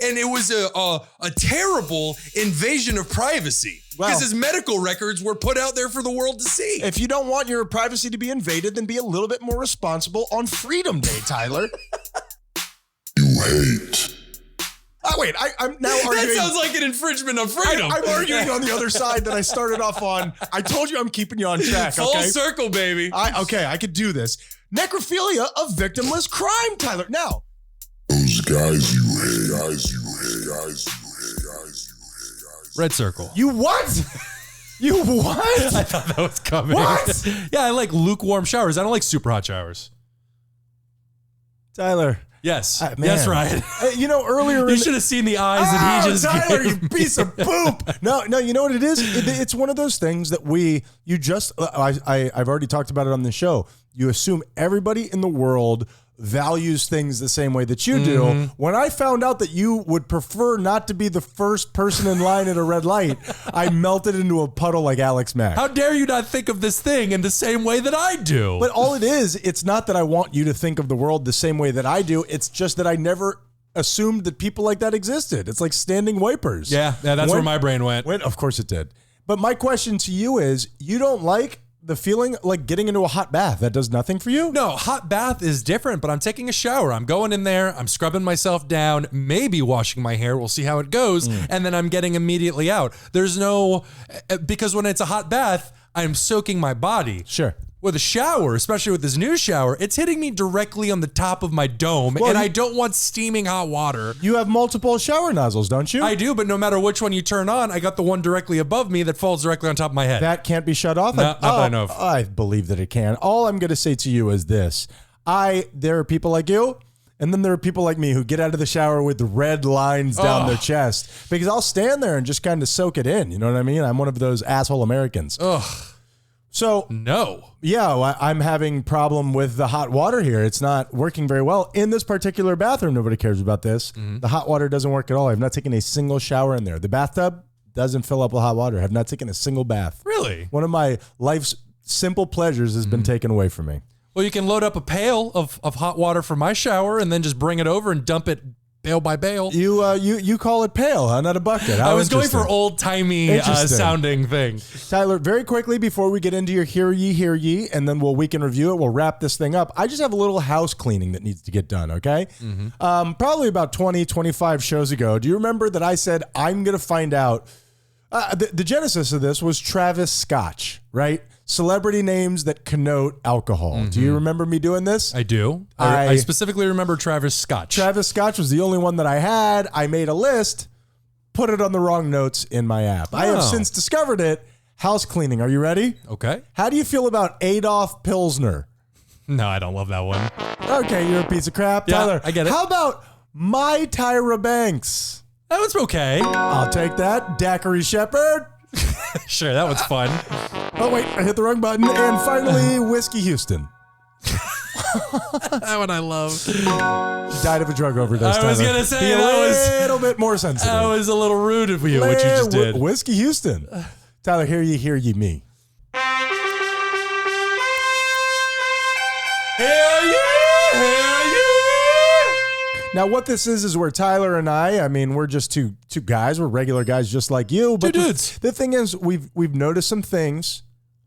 and it was a terrible invasion of privacy. Because his medical records were put out there for the world to see. If you don't want your privacy to be invaded, then be a little bit more responsible on Freedom Day, Tyler. You hate. Wait, I'm now arguing. That sounds like an infringement of freedom. I'm arguing on the other side that I started off on. I told you I'm keeping you on track, Full okay? circle, baby. I could do this. Necrophilia, a victimless crime, Tyler. Now. Those guys you hate, guys you hate, guys you hate, guys you hate. Red circle. You what? You what? I thought that was coming. What? Yeah, I like lukewarm showers. I don't like super hot showers. Tyler. Yes. Man. Yes, Ryan. Earlier you should have seen the eyes that he just Tyler, gave you piece of poop. No, you know what it is? It's one of those things that I've already talked about it on the show. You assume everybody in the world values things the same way that you do. Mm-hmm. When I found out that you would prefer not to be the first person in line at a red light, I melted into a puddle like Alex Mack. How dare you not think of this thing in the same way that I do? But all it is, it's not that I want you to think of the world the same way that I do. It's just that I never assumed that people like that existed. It's like standing wipers. Yeah, that's where my brain went. Of course it did. But my question to you is, you don't like the feeling like getting into a hot bath? That does nothing for you? No, hot bath is different, but I'm taking a shower. I'm going in there, I'm scrubbing myself down, maybe washing my hair. We'll see how it goes. And then I'm getting immediately out. Because when it's a hot bath, I'm soaking my body. Sure. With a shower, especially with this new shower, it's hitting me directly on the top of my dome, and I don't want steaming hot water. You have multiple shower nozzles, don't you? I do, but no matter which one you turn on, I got the one directly above me that falls directly on top of my head. That can't be shut off? No, not that I know of. I believe that it can. All I'm going to say to you is this. There are people like you, and then there are people like me who get out of the shower with red lines down their chest, because I'll stand there and just kind of soak it in. You know what I mean? I'm one of those asshole Americans. Ugh. So, no. Yeah, I'm having problem with the hot water here. It's not working very well. In this particular bathroom, nobody cares about this. The hot water doesn't work at all. I've not taken a single shower in there. The bathtub doesn't fill up with hot water. I've not taken a single bath. Really? One of my life's simple pleasures has been taken away from me. Well, you can load up a pail of hot water for my shower and then just bring it over and dump it bail by bail. You call it pail, huh? Not a bucket. I was going for old-timey sounding thing. Tyler, very quickly before we get into your hear ye, and then we'll week in review it, we'll wrap this thing up. I just have a little house cleaning that needs to get done, okay? Probably about 20, 25 shows ago. Do you remember that I said I'm going to find out? The genesis of this was Travis Scotch, right? Celebrity names that connote alcohol. Do you remember me doing this? I do. I specifically remember Travis Scotch. Travis Scotch was the only one that I had. I made a list, put it on the wrong notes in my app. I have since discovered it. House cleaning. Are you ready? Okay. How do you feel about Adolf Pilsner? No, I don't love that one. Okay, you're a piece of crap. Yeah, Tyler, I get it. How about My Tyra Banks? That was okay. I'll take that. Daiquiri Shepherd. Sure, that was fun. Oh, wait, I hit the wrong button. And finally, Whiskey Houston. That one I love. She died of a drug overdose. I was going to say, that was a little bit more sensitive. That was a little rude of you, what you just did. Whiskey Houston. Tyler, hear ye, me. Now, what this is where Tyler and I mean, we're just two guys. We're regular guys just like you. But two dudes. The thing is, we've noticed some things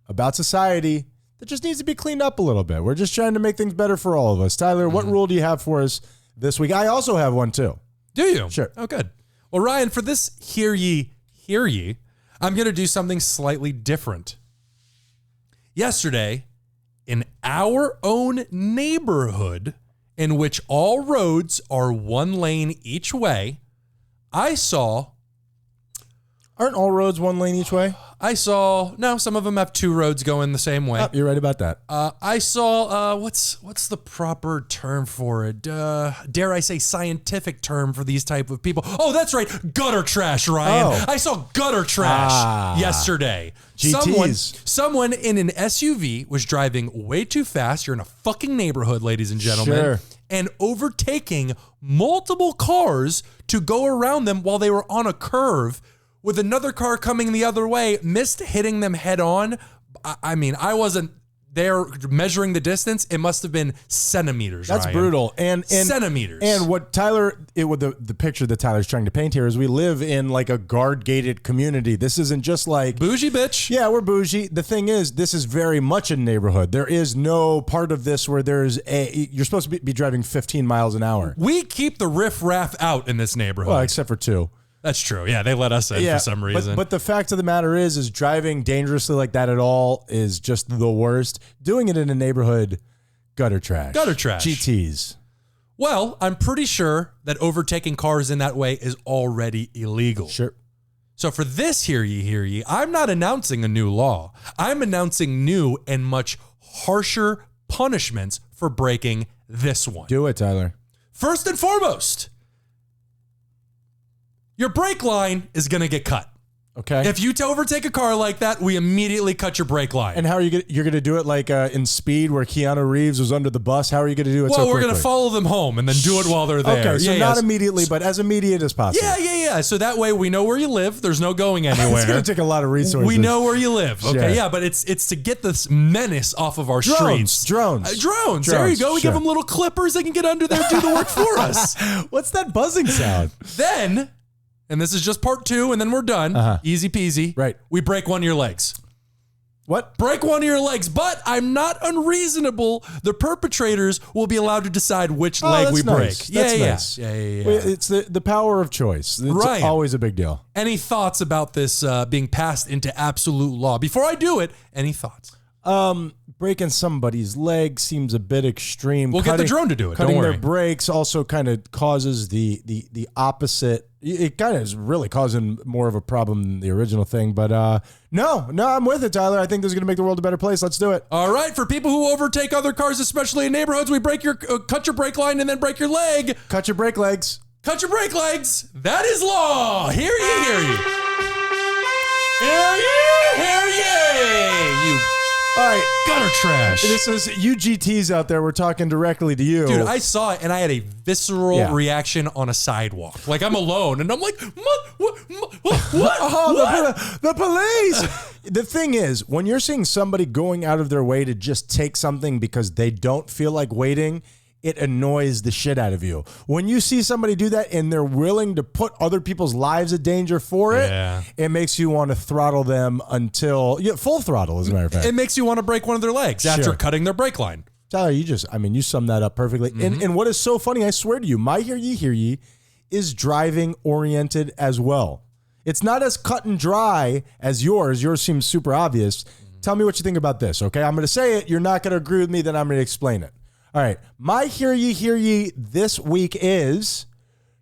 about society that just needs to be cleaned up a little bit. We're just trying to make things better for all of us. Tyler, what rule do you have for us this week? I also have one, too. Do you? Sure. Oh, good. Well, Ryan, for this hear ye, I'm going to do something slightly different. Yesterday, in our own neighborhood, in which all roads are one lane each way, I saw... Aren't all roads one lane each way? No, some of them have two roads going the same way. Oh, you're right about that. I saw, what's the proper term for it? Dare I say scientific term for these type of people? Oh, that's right. Gutter trash, Ryan. Oh. I saw gutter trash yesterday. GTs. Someone in an SUV was driving way too fast. You're in a fucking neighborhood, ladies and gentlemen. Sure. And overtaking multiple cars to go around them while they were on a curve, with another car coming the other way, missed hitting them head on. I mean, I wasn't there measuring the distance. It must have been centimeters. That's Ryan. brutal. And centimeters. And what the picture that Tyler's trying to paint here is we live in like a guard-gated community. This isn't just like bougie bitch. Yeah, we're bougie. The thing is, this is very much a neighborhood. There is no part of this where you're supposed to be driving 15 miles an hour. We keep the riff-raff out in this neighborhood. Well, except for two. That's true. Yeah, they let us in for some reason. But the fact of the matter is driving dangerously like that at all is just the worst. Doing it in a neighborhood, gutter trash. Gutter trash. GTs. Well, I'm pretty sure that overtaking cars in that way is already illegal. Sure. So for this, hear ye, I'm not announcing a new law. I'm announcing new and much harsher punishments for breaking this one. Do it, Tyler. First and foremost, your brake line is going to get cut. Okay. If you overtake a car like that, we immediately cut your brake line. And how are you're going to do it like in Speed where Keanu Reeves was under the bus? How are you going to do it so quickly? We're going to follow them home and then do it while they're there. Okay, so not immediately, but as immediate as possible. Yeah. So that way we know where you live. There's no going anywhere. It's going to take a lot of resources. We know where you live. Okay, Sure. yeah, but it's to get this menace off of our streets. Drones. There you go. We give them little clippers. They can get under there and do the work for us. What's that buzzing sound? Then... and this is just part 2, and then we're done. Easy peasy. Right. We break one of your legs. What? Break one of your legs, but I'm not unreasonable. The perpetrators will be allowed to decide which leg we break. Nice. That's nice. Yeah. It's the power of choice. It's always a big deal. Any thoughts about this being passed into absolute law? Before I do it, any thoughts? Breaking somebody's leg seems a bit extreme. We'll get the drone to do it. Cutting Don't worry. their brakes also kind of causes the opposite. It kind of is really causing more of a problem than the original thing. But no, I'm with it, Tyler. I think this is going to make the world a better place. Let's do it. All right. For people who overtake other cars, especially in neighborhoods, we cut your brake line and then break your leg. Cut your brake legs. Cut your brake legs. That is law. Hear ye, hear ye. Hear ye, hear ye. You All right. gutter trash. This is you GTs out there. We're talking directly to you. Dude, I saw it and I had a visceral reaction on a sidewalk. Like I'm alone and I'm like, what? Oh, the police. The thing is, when you're seeing somebody going out of their way to just take something because they don't feel like waiting, it annoys the shit out of you. When you see somebody do that and they're willing to put other people's lives in danger for it, it makes you want to throttle them until full throttle, as a matter of fact. It makes you want to break one of their legs after cutting their brake line. Tyler, you summed that up perfectly. And what is so funny, I swear to you, my hear ye is driving oriented as well. It's not as cut and dry as yours. Yours seems super obvious. Tell me what you think about this, okay? I'm going to say it. You're not going to agree with me, then I'm going to explain it. All right, my hear ye this week is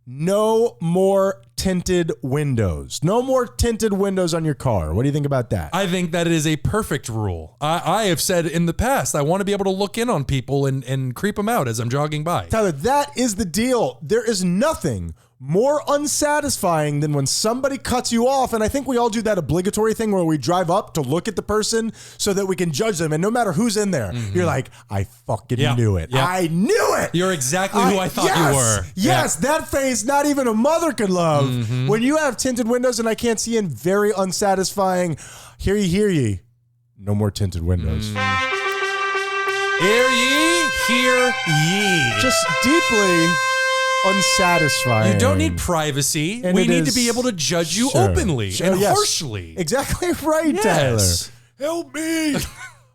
no more tinted windows. No more tinted windows on your car. What do you think about that? I think that is a perfect rule. I have said in the past, I want to be able to look in on people and creep them out as I'm jogging by. Tyler, that is the deal. There is nothing more unsatisfying than when somebody cuts you off. And I think we all do that obligatory thing where we drive up to look at the person so that we can judge them. And no matter who's in there, you're like, I fucking knew it. Yep. I knew it. You're exactly who I thought you were. Yes, that face not even a mother could love. When you have tinted windows and I can't see in, very unsatisfying. Hear ye. No more tinted windows. Hear ye. Just deeply unsatisfying. You don't need privacy. And we it need to is- be able to judge you Sure. openly and Yes. harshly. Exactly right, Yes. Tyler. Help me.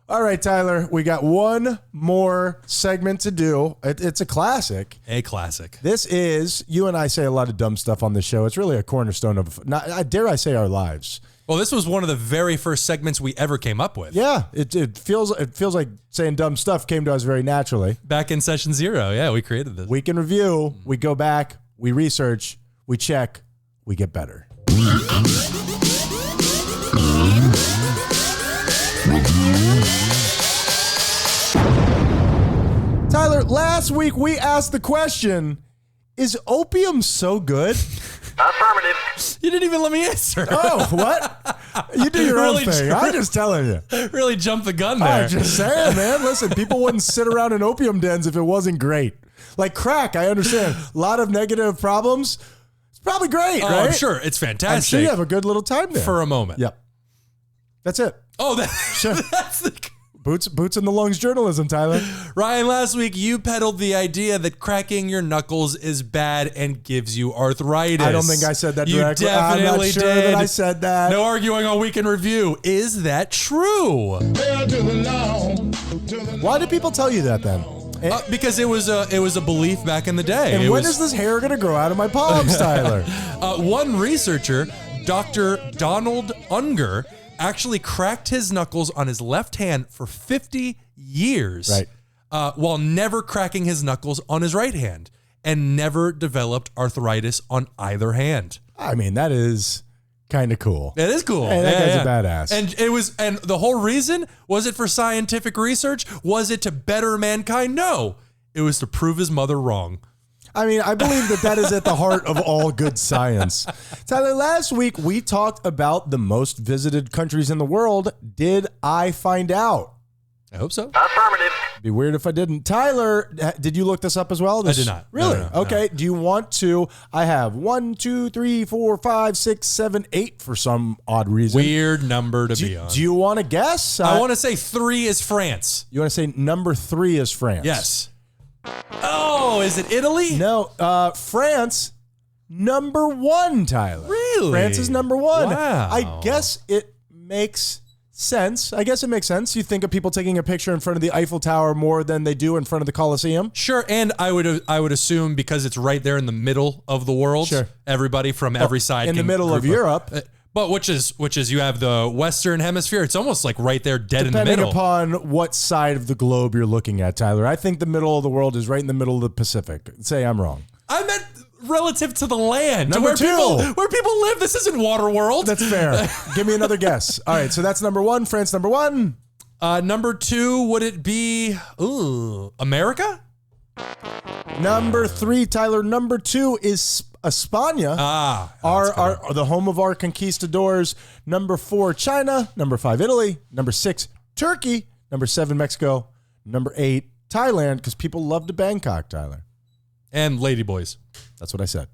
All right, Tyler, we got one more segment to do. It's a classic. A classic. This is, you and I say a lot of dumb stuff on this show. It's really a cornerstone of, dare I say, our lives. Well, this was one of the very first segments we ever came up with. Yeah, it feels like saying dumb stuff came to us very naturally. Back in session 0. Yeah, we created this. Week in review, we go back, we research, we check, we get better. Tyler, last week we asked the question, is opium so good? Affirmative. You didn't even let me answer. Oh, what? You do your own Really thing. I'm just telling you. Really jumped the gun there. I'm just saying, man. Listen, people wouldn't sit around in opium dens if it wasn't great. Like crack, I understand. A lot of negative problems. It's probably great, Oh, right? I'm sure it's fantastic. I'm sure you have a good little time there. For a moment. Yep. That's it. Oh, Sure. that's the... Boots in the lungs journalism, Tyler. Ryan, last week you peddled the idea that cracking your knuckles is bad and gives you arthritis. I don't think I said that You directly. definitely I'm not sure did. that I said that. No arguing on Week in Review. Is that true? Why do people tell you that then? Because it was a belief back in the day. And It when was- is this hair going to grow out of my palms, Tyler? One researcher, Dr. Donald Unger, actually cracked his knuckles on his left hand for 50 years, Right. while never cracking his knuckles on his right hand, and never developed arthritis on either hand. I mean, that is kind of cool. That is cool. Hey, that guy's a badass. And the whole reason, was it for scientific research? Was it to better mankind? No, it was to prove his mother wrong. I mean, I believe that is at the heart of all good science. Tyler, last week we talked about the most visited countries in the world. Did I find out? I hope so. Affirmative. Be weird if I didn't. Tyler, did you look this up as well? I did not. Really? No, okay. Do you want to? I have 1, 2, 3, 4, 5, 6, 7, 8 for some odd reason. Weird number to be on. Do you want to guess? I want to say 3 is France. You want to say number 3 is France? Yes. Oh, is it Italy? No, France, number 1, Tyler. Really? France is number 1. Wow. I guess it makes sense. You think of people taking a picture in front of the Eiffel Tower more than they do in front of the Colosseum. Sure, and I would assume because it's right there in the middle of the world. Sure. Everybody from every side in the can middle of group Europe. But which is you have the Western Hemisphere. It's almost like right there, dead in the Depending middle. upon what side of the globe you're looking at, Tyler. I think the middle of the world is right in the middle of the Pacific. Say I'm wrong. I meant relative to the land, Number to where 2. where people live. This isn't water world. That's fair. Give me another guess. All right, so that's number 1. France, number 1. Number 2, would it be America? Number 3, Tyler. Number 2 is España. Our the home of our conquistadors. Number 4, China. Number 5, Italy. Number 6, Turkey. Number 7, Mexico. Number 8, Thailand, because people love to Bangkok, Tyler. And ladyboys. That's what I said.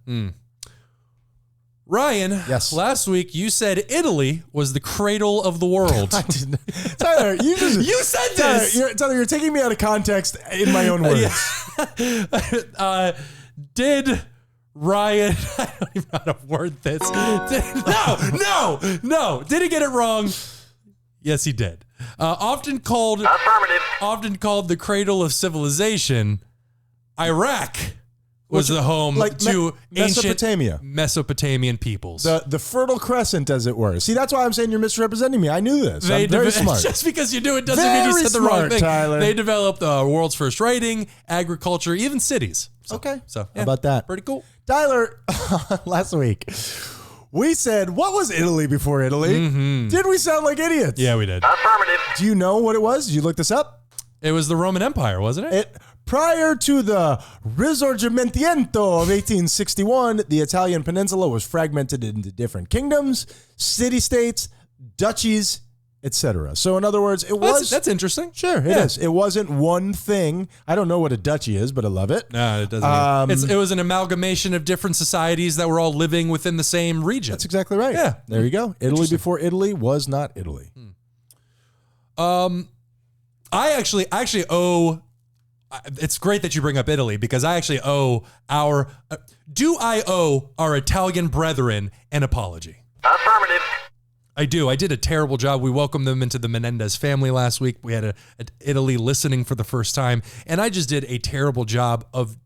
Ryan, Yes. last week you said Italy was the cradle of the world. I didn't. Tyler, you said Tyler, this. Tyler, you're taking me out of context in my own words. Did Ryan, I don't even know how to word this. No. Did he get it wrong? Yes, he did. Often called the cradle of civilization, Iraq was the home to ancient Mesopotamia. Mesopotamian peoples. The Fertile Crescent, as it were. See, that's why I'm saying you're misrepresenting me. I knew this. I'm very smart. Just because you do it doesn't mean you Very said the wrong smart, thing. Tyler. They developed the world's first writing, agriculture, even cities. Okay. So How about that? Pretty cool. Tyler, last week, we said, what was Italy before Italy? Mm-hmm. Did we sound like idiots? Yeah, we did. Affirmative. Do you know what it was? Did you look this up? It was the Roman Empire, wasn't it? Prior to the Risorgimento of 1861, the Italian peninsula was fragmented into different kingdoms, city-states, duchies, etc. So in other words, it was... That's interesting. Sure, it is. It wasn't one thing. I don't know what a duchy is, but I love it. No, it doesn't. It was an amalgamation of different societies that were all living within the same region. That's exactly right. Yeah. There you go. Italy before Italy was not Italy. I actually owe. It's great that you bring up Italy because I actually owe our. Do I owe our Italian brethren an apology? Affirmative. I do. I did a terrible job. We welcomed them into the Menendez family last week. We had an Italy listening for the first time, and I just did a terrible job of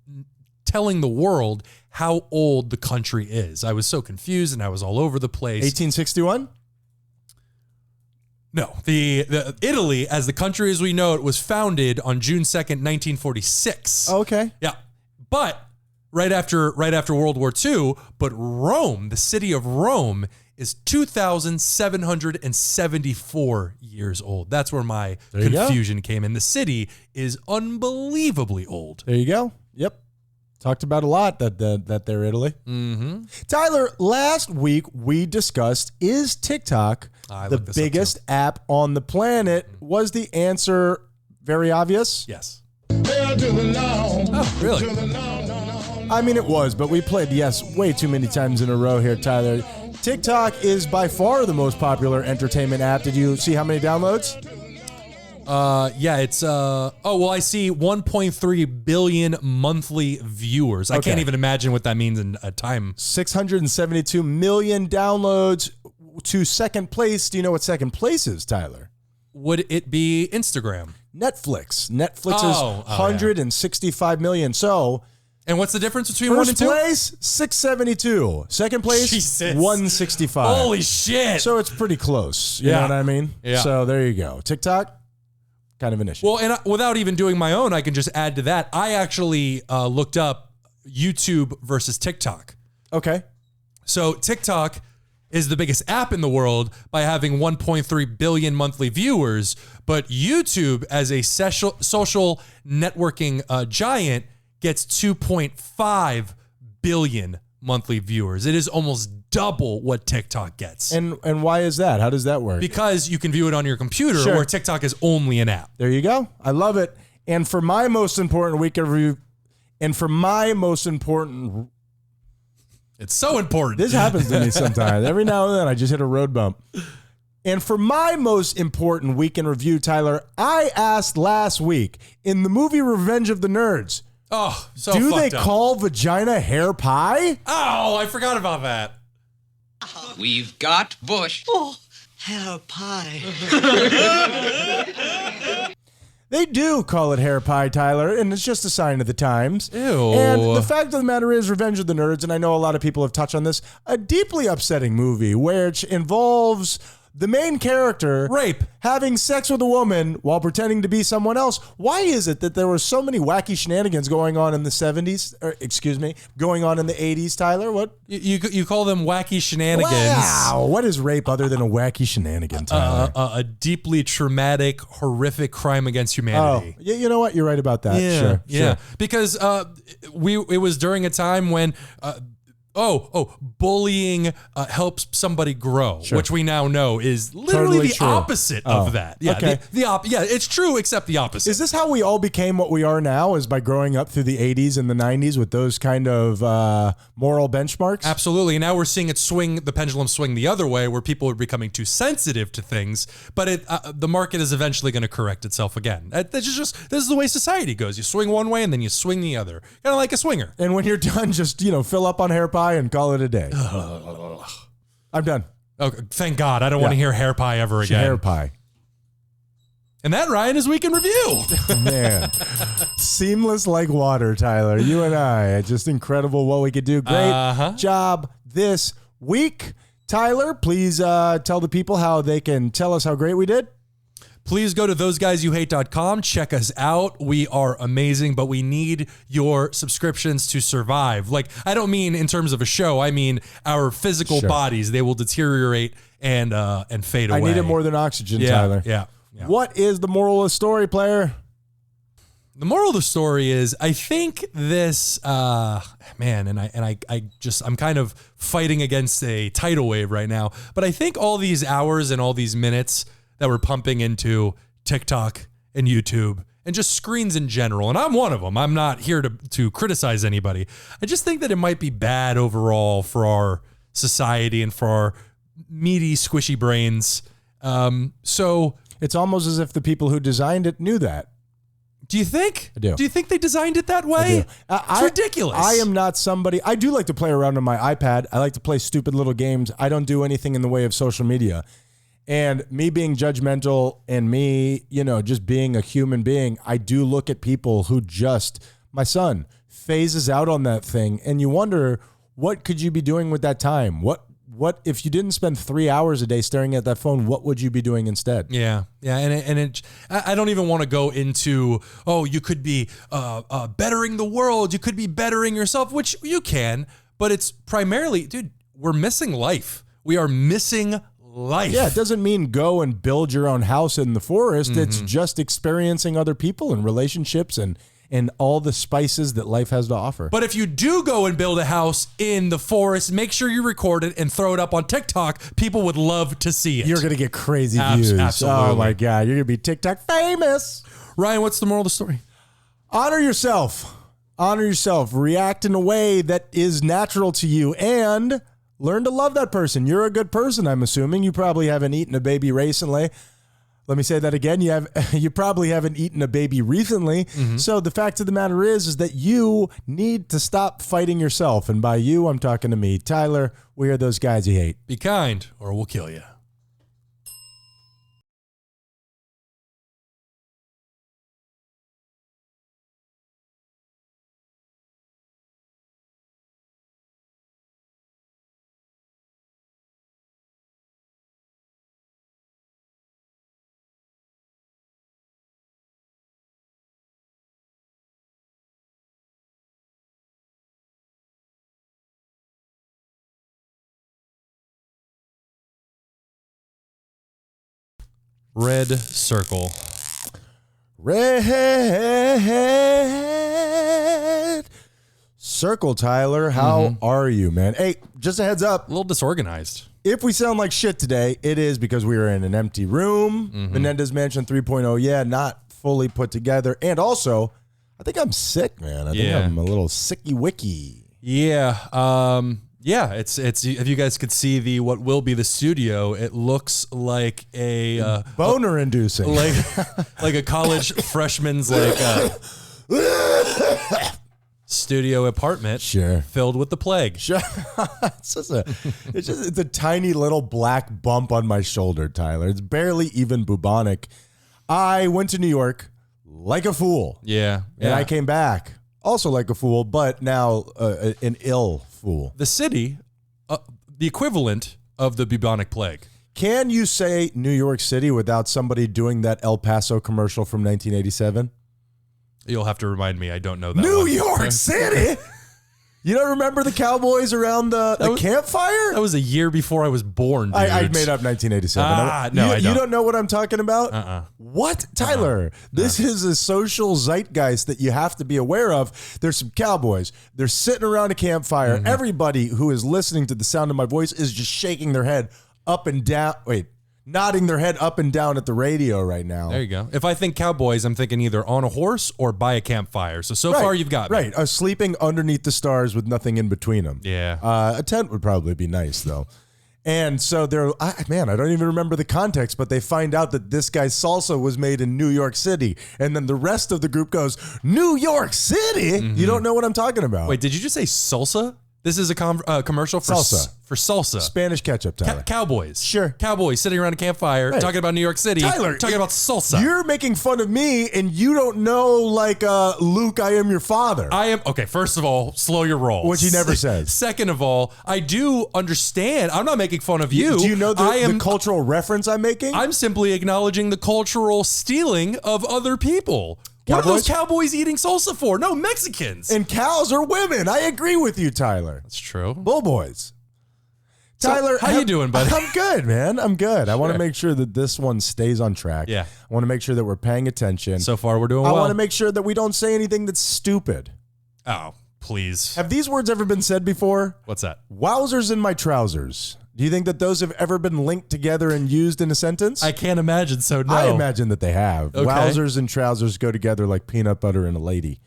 telling the world how old the country is. I was so confused and I was all over the place. 1861? No, the Italy, as the country as we know it, was founded on June 2nd, 1946. Oh, okay. Yeah, but right after World War II. But Rome, the city of Rome, is 2,774 years old. That's where my confusion came in. The city is unbelievably old. There you go. Yep. Talked about a lot that they're Italy. Mm-hmm. Tyler, last week we discussed, is TikTok the biggest app on the planet? Was the answer very obvious? Yes. Oh, really? I mean, it was, but we played yes way too many times in a row here, Tyler. TikTok is by far the most popular entertainment app. Did you see how many downloads? Yeah, it's I see 1.3 billion monthly viewers. I can't even imagine what that means in a time. 672 million downloads to second place. Do you know what second place is, Tyler? Would it be Instagram? Netflix. Netflix is 165 million. So, and what's the difference between 1 and 2? First place, 672. Second place, Jesus. 165. Holy shit. So it's pretty close. You know what I mean? Yeah. So there you go. TikTok, kind of an issue. Well, and without even doing my own, I can just add to that. I actually looked up YouTube versus TikTok. Okay. So TikTok is the biggest app in the world by having 1.3 billion monthly viewers, but YouTube, as a social networking giant, gets 2.5 billion monthly viewers. It is almost double what TikTok gets. And why is that? How does that work? Because you can view it on your computer, Sure. where TikTok is only an app. There you go. I love it. And for my most important weekend review, it's so important. This happens to me sometimes. Every now and then I just hit a road bump. And for my most important weekend review, Tyler, I asked last week in the movie Revenge of the Nerds, Oh, so do they fucked up. call vagina hair pie? Oh, I forgot about that. We've got Bush. Oh, hair pie. They do call it hair pie, Tyler, and it's just a sign of the times. Ew. And the fact of the matter is, Revenge of the Nerds, and I know a lot of people have touched on this, a deeply upsetting movie which involves the main character Rape. having sex with a woman while pretending to be someone else. Why is it that there were so many wacky shenanigans going on in the 70s, or excuse me, going on in the 80s, Tyler? What? You call them wacky shenanigans. Wow. What is rape other than a wacky shenanigan, Tyler? A deeply traumatic, horrific crime against humanity. Yeah, you know what? You're right about that. Sure. Because it was during a time when bullying helps somebody grow, which we now know is literally Totally the true. opposite of that. Yeah, okay. It's true, except the opposite. Is this how we all became what we are now, is by growing up through the 80s and the 90s with those kind of moral benchmarks? Absolutely. And now we're seeing the pendulum swing the other way, where people are becoming too sensitive to things, but the market is eventually going to correct itself again. This is the way society goes. You swing one way and then you swing the other. Kind of like a swinger. And when you're done, just, fill up on hair pie and call it a day. I'm done. Okay, thank God. I don't want to hear hair pie ever again. Hair pie. And that, Ryan, is Week in Review. Man, seamless like water, Tyler. You and I, just incredible what we could do. Great job this week. Tyler, please tell the people how they can tell us how great we did. Please go to THOSEGUYSYOUHATE.com. Check us out. We are amazing, but we need your subscriptions to survive. Like, I don't mean in terms of a show. I mean our physical bodies. They will deteriorate and fade away. I need it more than oxygen, Tyler. Yeah. What is the moral of the story, player? The moral of the story is, I think this, I'm kind of fighting against a tidal wave right now, but I think all these hours and all these minutes that we're pumping into TikTok and YouTube and just screens in general, and I'm one of them. I'm not here to criticize anybody. I just think that it might be bad overall for our society and for our meaty, squishy brains. So it's almost as if the people who designed it knew that. Do you think? I do. Do you think they designed it that way? It's ridiculous. I am not somebody. I do like to play around on my iPad. I like to play stupid little games. I don't do anything in the way of social media. And me being judgmental and me, just being a human being, I do look at people who my son phases out on that thing. And you wonder, what could you be doing with that time? What if you didn't spend 3 hours a day staring at that phone, what would you be doing instead? Yeah. And I don't even want to go into, you could be bettering the world. You could be bettering yourself, which you can, but it's primarily, dude, we're missing life. We are missing life. Yeah, it doesn't mean go and build your own house in the forest. It's just experiencing other people and relationships and all the spices that life has to offer. But if you do go and build a house in the forest, make sure you record it and throw it up on TikTok. People would love to see it. You're going to get crazy views. Absolutely. Oh my God. You're going to be TikTok famous. Ryan, what's the moral of the story? Honor yourself. Honor yourself. React in a way that is natural to you and learn to love that person. You're a good person, I'm assuming. You probably haven't eaten a baby recently. Let me say that again. You probably haven't eaten a baby recently. So the fact of the matter is that you need to stop fighting yourself. And by you, I'm talking to me. Tyler, we are those guys you hate. Be kind or we'll kill you. Red circle. Red circle, Tyler. How are you, man? Hey, just a heads up. A little disorganized. If we sound like shit today, it is because we are in an empty room. Menendez Mansion 3.0, yeah, not fully put together. And also, I think I'm sick, man. I think I'm a little sicky-wicky. Yeah. Yeah, it's if you guys could see what will be the studio, it looks like a boner inducing. Like a college freshman's studio apartment filled with the plague. Sure. it's a tiny little black bump on my shoulder, Tyler. It's barely even bubonic. I went to New York like a fool. Yeah. And I came back also like a fool, but now an ill fool. The city, the equivalent of the bubonic plague. Can you say New York City without somebody doing that El Paso commercial from 1987? You'll have to remind me. I don't know that New one. York City? You don't remember the cowboys around the campfire? That was a year before I was born, dude. I made up 1987. I don't. You don't know what I'm talking about? What? Tyler, this is a social zeitgeist that you have to be aware of. There's some cowboys. They're sitting around a campfire. Everybody who is listening to the sound of my voice is just shaking their head up and down. Nodding their head up and down at the radio right now. There you go. If I think cowboys, I'm thinking either on a horse or by a campfire. So far you've got me. Right. Sleeping underneath the stars with nothing in between them. Yeah. A tent would probably be nice, though. And so I don't even remember the context, but they find out that this guy's salsa was made in New York City. And then the rest of the group goes, New York City? You don't know what I'm talking about. Wait, did you just say salsa? This is a commercial for salsa. For salsa. Spanish ketchup, Tyler. Cowboys. Sure. Cowboys sitting around a campfire talking about New York City. Tyler, talking about salsa. You're making fun of me and you don't know, Luke, I am your father. Okay, first of all, slow your roll. Which he never says. Second of all, I do understand. I'm not making fun of you. Do you know the cultural reference I'm making? I'm simply acknowledging the cultural stealing of other people. Cowboys? What are those cowboys eating salsa for? No, Mexicans. And cows are women. I agree with you, Tyler. That's true. Bull boys. Tyler, how you doing, buddy? I'm good, man. I'm good. I want to make sure that this one stays on track. Yeah. I want to make sure that we're paying attention. So far, we're doing well. I want to make sure that we don't say anything that's stupid. Oh, please. Have these words ever been said before? What's that? Wowzers in my trousers. Do you think that those have ever been linked together and used in a sentence? I can't imagine, so no. I imagine that they have. Okay. Wowzers and trousers go together like peanut butter and a lady.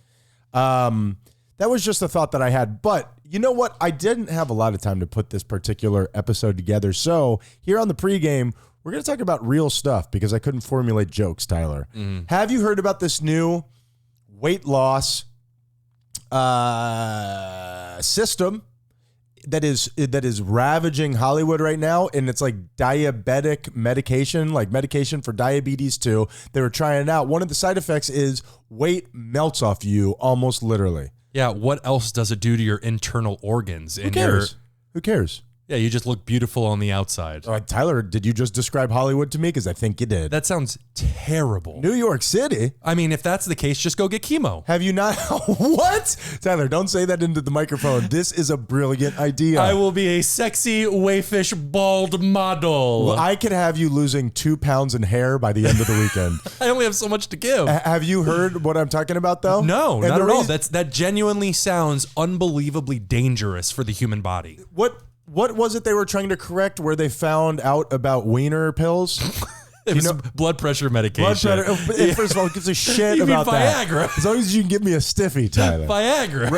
That was just a thought that I had. But you know what? I didn't have a lot of time to put this particular episode together. So here on the pregame, we're going to talk about real stuff because I couldn't formulate jokes, Tyler. Have you heard about this new weight loss system that is ravaging Hollywood right now? And it's like diabetic medication, like medication for diabetes too. They were trying it out. One of the side effects is weight melts off you almost literally. Yeah, what else does it do to your internal organs? Who cares? Yeah, you just look beautiful on the outside. Tyler, did you just describe Hollywood to me? Because I think you did. That sounds terrible. New York City? I mean, if that's the case, just go get chemo. Have you not? What? Tyler, don't say that into the microphone. This is a brilliant idea. I will be a sexy, wayfish, bald model. Well, I could have you losing 2 pounds in hair by the end of the weekend. I only have so much to give. Have you heard what I'm talking about, though? No, not at all. That genuinely sounds unbelievably dangerous for the human body. What was it they were trying to correct where they found out about wiener pills? It was blood pressure medication. Blood pressure. First of all, who gives a shit You mean about that? Viagra. As long as you can give me a stiffy, Tyler. Viagra,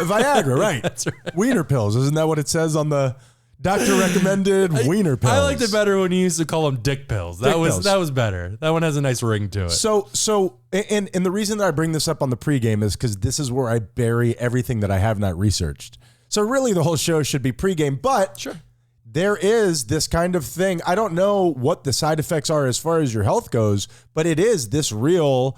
right. That's right. Wiener pills. Isn't that what it says on the doctor recommended wiener pills? I liked it better when you used to call them dick pills. That was better. That one has a nice ring to it. So, and the reason that I bring this up on the pregame is because this is where I bury everything that I have not researched. So really the whole show should be pregame, but sure. There is this kind of thing. I don't know what the side effects are as far as your health goes, but it is this real,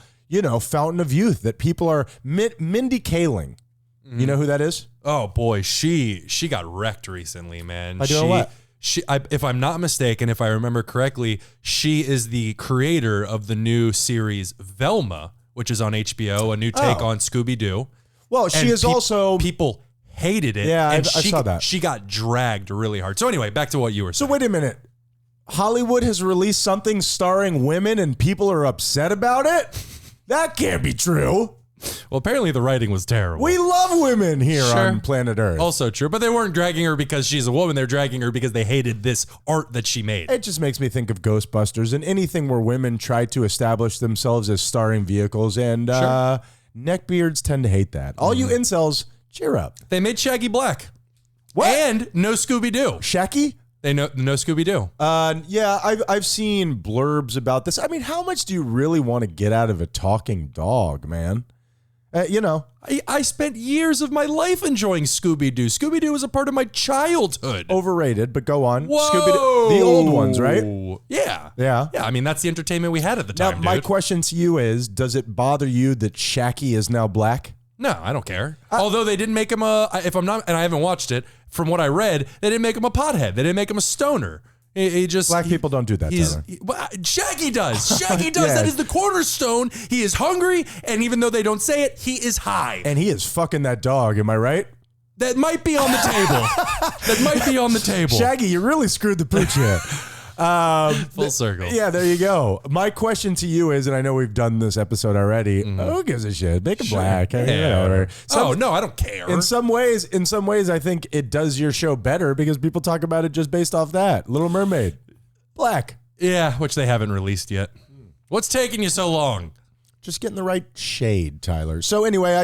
fountain of youth that people are. Mindy Kaling. Mm-hmm. You know who that is? Oh boy, she got wrecked recently, man. By doing what? If I'm not mistaken, if I remember correctly, she is the creator of the new series Velma, which is on HBO, a new take on Scooby-Doo. Well, she is also people hated it. Yeah, and I saw that. She got dragged really hard. So anyway, back to what you were saying. So wait a minute. Hollywood has released something starring women and people are upset about it? That can't be true. Well, apparently the writing was terrible. We love women here on planet Earth. Also true, but they weren't dragging her because she's a woman. They're dragging her because they hated this art that she made. It just makes me think of Ghostbusters and anything where women try to establish themselves as starring vehicles, and neckbeards tend to hate that. All you incels, cheer up. They made Shaggy black. What? And no Scooby-Doo. Shaggy? They no Scooby-Doo. Yeah, I've seen blurbs about this. I mean, how much do you really want to get out of a talking dog, man? I spent years of my life enjoying Scooby-Doo. Scooby-Doo was a part of my childhood. Overrated, but go on. Whoa. Scooby-Doo, the old ones, right? Yeah. Yeah. Yeah, I mean, that's the entertainment we had at the Now, time, dude. my question to you is, does it bother you that Shaggy is now black? No, I don't care. Although they didn't make him if I'm not, and I haven't watched it, from what I read, they didn't make him a pothead. They didn't make him a stoner. He just Black people don't do that, Tyler. Shaggy does. Shaggy does. Yeah. That is the cornerstone. He is hungry, and even though they don't say it, he is high. And he is fucking that dog. Am I right? That might be on the table. That might be on the table. Shaggy, you really screwed the pooch here. Full circle. Yeah, there you go. My question to you is, and I know we've done this episode already. Who gives a shit? Make it black. I mean, whatever. No, I don't care. In some ways, I think it does your show better because people talk about it just based off that. Little Mermaid, black. Yeah, which they haven't released yet. What's taking you so long? Just getting the right shade, Tyler. So anyway,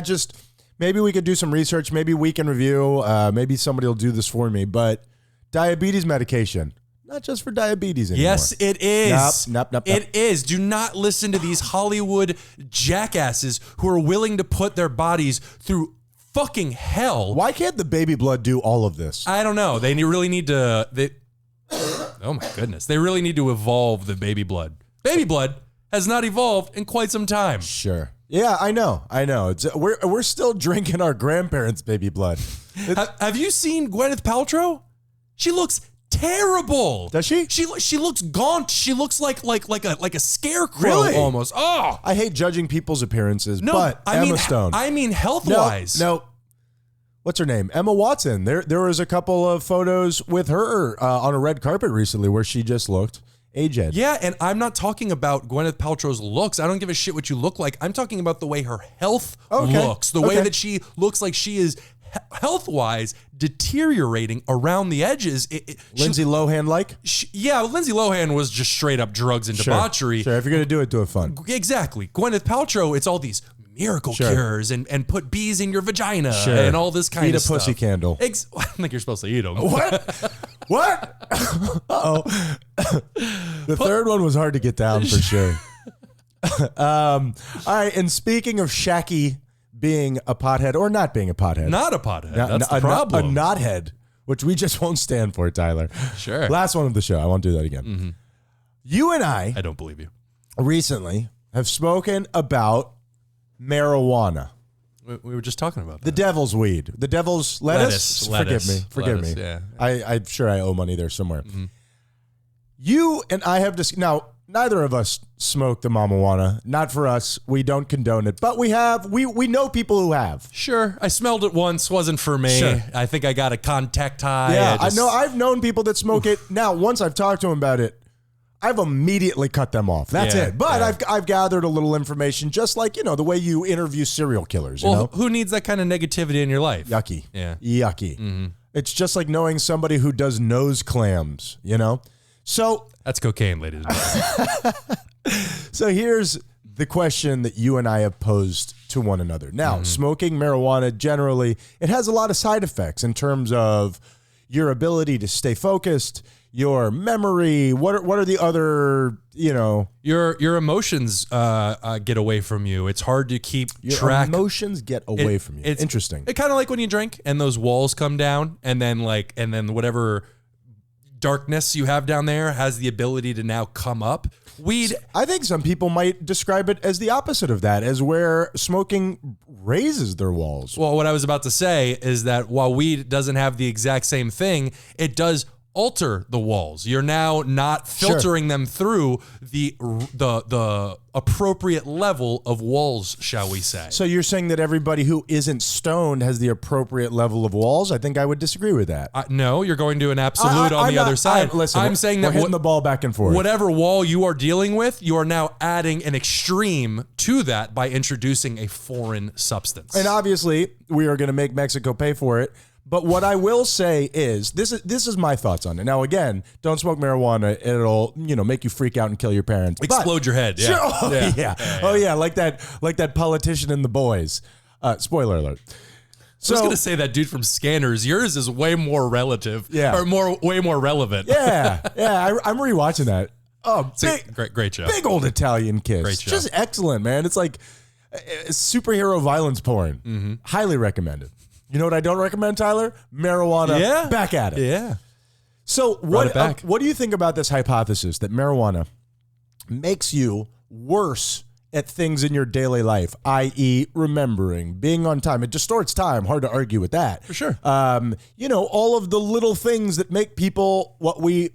maybe we could do some research. Maybe we can review. Maybe somebody will do this for me. But diabetes medication. Not just for diabetes anymore. Yes, it is. Nope. It is. Do not listen to these Hollywood jackasses who are willing to put their bodies through fucking hell. Why can't the baby blood do all of this? I don't know. They really need to... oh my goodness. They really need to evolve the baby blood. Baby blood has not evolved in quite some time. Sure. Yeah, I know. We're still drinking our grandparents' baby blood. Have you seen Gwyneth Paltrow? She looks terrible. Does she? She looks gaunt. She looks like a scarecrow Really? almost. Oh, I hate judging people's appearances, no, but Emma Stone. I mean health-wise. No. What's her name? Emma Watson. There was a couple of photos with her on a red carpet recently where she just looked aged. Yeah, and I'm not talking about Gwyneth Paltrow's looks. I don't give a shit what you look like. I'm talking about the way her health looks. The way that she looks like she is health-wise deteriorating around the edges. Lindsay Lohan-like? Yeah, Lindsay Lohan was just straight up drugs and debauchery. Sure, if you're going to do it fun. Exactly. Gwyneth Paltrow, it's all these miracle cures and put bees in your vagina and all this kind of stuff. Eat a pussy candle. I don't think you're supposed to eat them. What? What? Uh-oh. The third one was hard to get down for sure. All right, and speaking of Shaggy being a pothead or not being a pothead. Not a pothead. That's the problem. A knothead, which we just won't stand for, Tyler. Sure. Last one of the show. I won't do that again. Mm-hmm. You and I don't believe you. Recently have spoken about marijuana. We were just talking about The that. devil's weed. The devil's lettuce. Forgive me. Yeah. I'm sure I owe money there somewhere. You and I have now. Neither of us smoke the marijuana. Not for us. We don't condone it, but we know people who have. Sure. I smelled it once. Wasn't for me. Sure. I think I got a contact high. Yeah, I know. I've known people that smoke it. Now, once I've talked to them about it, I've immediately cut them off. That's Yeah, it. But yeah. I've gathered a little information, just like, the way you interview serial killers, you know? Who needs that kind of negativity in your life? Yucky. Yeah. Yucky. It's just like knowing somebody who does nose clams, So That's cocaine, ladies and gentlemen. So here's the question that you and I have posed to one another. Now, smoking marijuana generally, it has a lot of side effects in terms of your ability to stay focused, your memory. What are the other, Your emotions get away from you. It's hard to keep track. Emotions get away from you. It's interesting. It's kind of like when you drink and those walls come down, and then whatever darkness you have down there has the ability to now come up. Weed. I think some people might describe it as the opposite of that, as where smoking raises their walls. Well, what I was about to say is that while weed doesn't have the exact same thing, it does alter the walls. You're now not filtering them through the appropriate level of walls, shall we say. So you're saying that everybody who isn't stoned has the appropriate level of walls? I think I would disagree with that. No, you're going to an absolute on the other side. I'm saying we're that hitting the ball back and forth. Whatever wall you are dealing with, you are now adding an extreme to that by introducing a foreign substance. And obviously, we are going to make Mexico pay for it. But what I will say is, this is my thoughts on it. Now, again, don't smoke marijuana. It'll, make you freak out and kill your parents. Explode your head. Yeah. Sure. Oh, yeah. Oh, yeah. Like that politician in The Boys. Spoiler alert. So, I was going to say that dude from Scanners, yours is way more relative. Yeah. Or way more relevant. Yeah. Yeah. I'm rewatching that. Oh, great show. Big old Italian kiss. Great show. Just excellent, man. It's like superhero violence porn. Highly recommended. You know what I don't recommend, Tyler? Marijuana. Yeah. Back at it. Yeah. So what do you think about this hypothesis that marijuana makes you worse at things in your daily life, i.e. remembering, being on time? It distorts time. Hard to argue with that. For sure. All of the little things that make people what we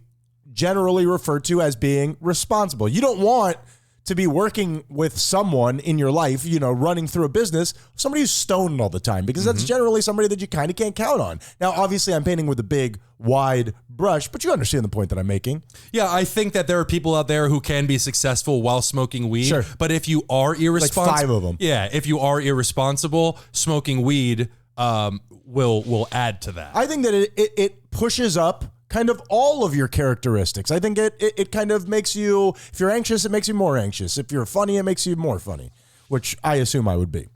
generally refer to as being responsible. You don't want to be working with someone in your life, running through a business, somebody who's stoned all the time, because that's generally somebody that you kind of can't count on. Now, obviously, I'm painting with a big, wide brush, but you understand the point that I'm making. Yeah, I think that there are people out there who can be successul while smoking weed. Sure. But if you are irresponsible, like 5 of them. Yeah, if you are irresponsible, smoking weed will add to that. I think that it pushes up kind of all of your characteristics. I think it kind of makes you, if you're anxious, it makes you more anxious. If you're funny, it makes you more funny, which I assume I would be.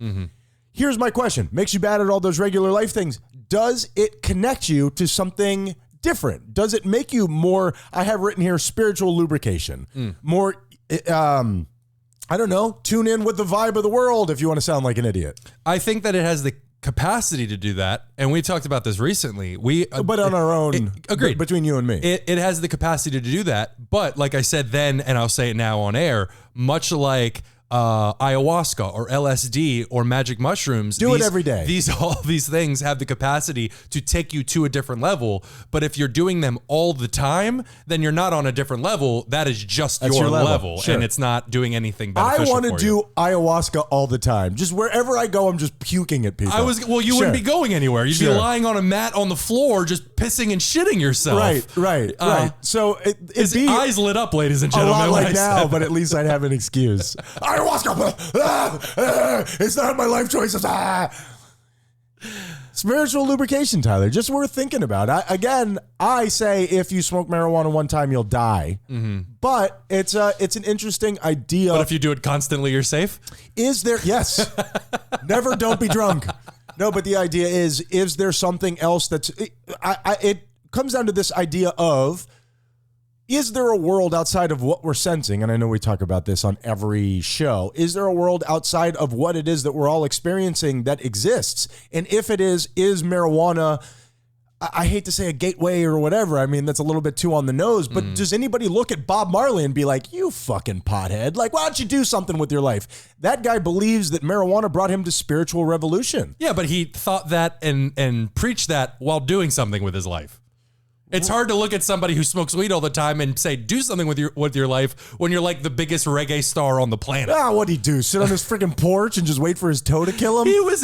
Here's my question. Makes you bad at all those regular life things. Does it connect you to something different? Does it make you more, I have written here, spiritual lubrication, more, I don't know, tune in with the vibe of the world if you want to sound like an idiot. I think that it has the capacity to do that, and we talked about this recently. But on our own, agreed. Between you and me. It has the capacity to do that, but like I said then, and I'll say it now on air, much like ayahuasca or LSD or magic mushrooms. Do it every day. All these things have the capacity to take you to a different level. But if you're doing them all the time, then you're not on a different level. That is just your level. Sure. And it's not doing anything beneficial. I want to do ayahuasca all the time. Just wherever I go, I'm just puking at people. You wouldn't be going anywhere. You'd be lying on a mat on the floor, just pissing and shitting yourself. Right. So his eyes lit up, ladies and gentlemen. A lot like now, but at least I'd have an excuse. Ayahuasca. It's not my life choices. Spiritual lubrication, Tyler. Just worth thinking about. I say if you smoke marijuana one time, you'll die. But it's an interesting idea. But if you do it constantly, you're safe? Is there? Yes. Never don't be drunk. No, but the idea is there something else that's... It comes down to this idea of, is there a world outside of what we're sensing? And I know we talk about this on every show. Is there a world outside of what it is that we're all experiencing that exists? And if it is marijuana I hate to say a gateway or whatever. I mean, that's a little bit too on the nose, but does anybody look at Bob Marley and be like, you fucking pothead? Like, why don't you do something with your life? That guy believes that marijuana brought him to spiritual revolution. Yeah, but he thought that and preached that while doing something with his life. It's hard to look at somebody who smokes weed all the time and say, do something with your life when you're like the biggest reggae star on the planet. What'd he do? Sit on his freaking porch and just wait for his toe to kill him? He was,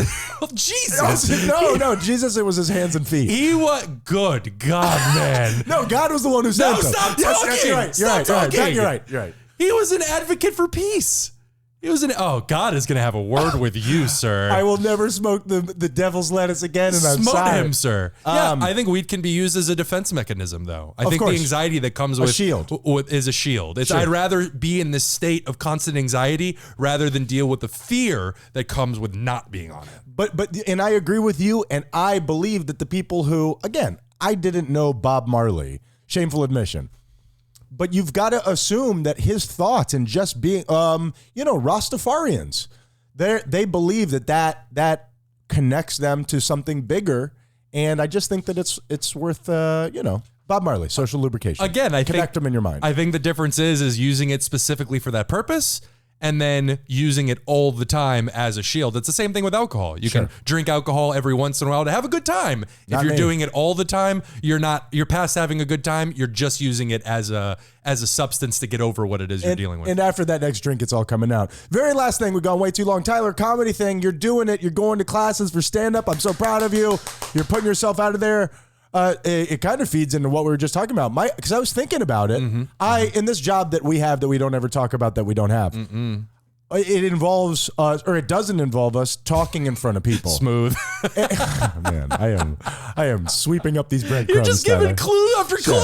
Jesus. No, Jesus, it was his hands and feet. He was, good God, man. No, God was the one who said No, so. stop Yes, talking. you're right. You're Stop right. talking. You're right. He was an advocate for peace. He was God is going to have a word with you, sir. I will never smoke the devil's lettuce again, and I'm Smote sorry. him, sir. Yeah, I think weed can be used as a defense mechanism, though. I think course. the anxiety that comes with shield. Is a shield. Sure. I'd rather be in this state of constant anxiety rather than deal with the fear that comes with not being on it. But and I agree with you, and I believe that the people who, again, I didn't know Bob Marley, shameful admission. But you've got to assume that his thoughts and just being, Rastafarians, they believe that connects them to something bigger, and I just think that it's worth, Bob Marley, social lubrication. Again, I connect them in your mind. I think the difference is using it specifically for that purpose, and then using it all the time as a shield. It's the same thing with alcohol. You can drink alcohol every once in a while to have a good time. If you're doing it all the time, you're past having a good time. You're just using it as a substance to get over what it is you're dealing with. And after that next drink, it's all coming out. Very last thing, we've gone way too long. Tyler, comedy thing, you're doing it. You're going to classes for stand-up. I'm so proud of you. You're putting yourself out of there. It kind of feeds into what we were just talking about. Because I was thinking about it. In this job that we have that we don't ever talk about that we don't have, it involves us, or it doesn't involve us talking in front of people. Smooth. Man, I am sweeping up these breadcrumbs. You're just giving clue after clue.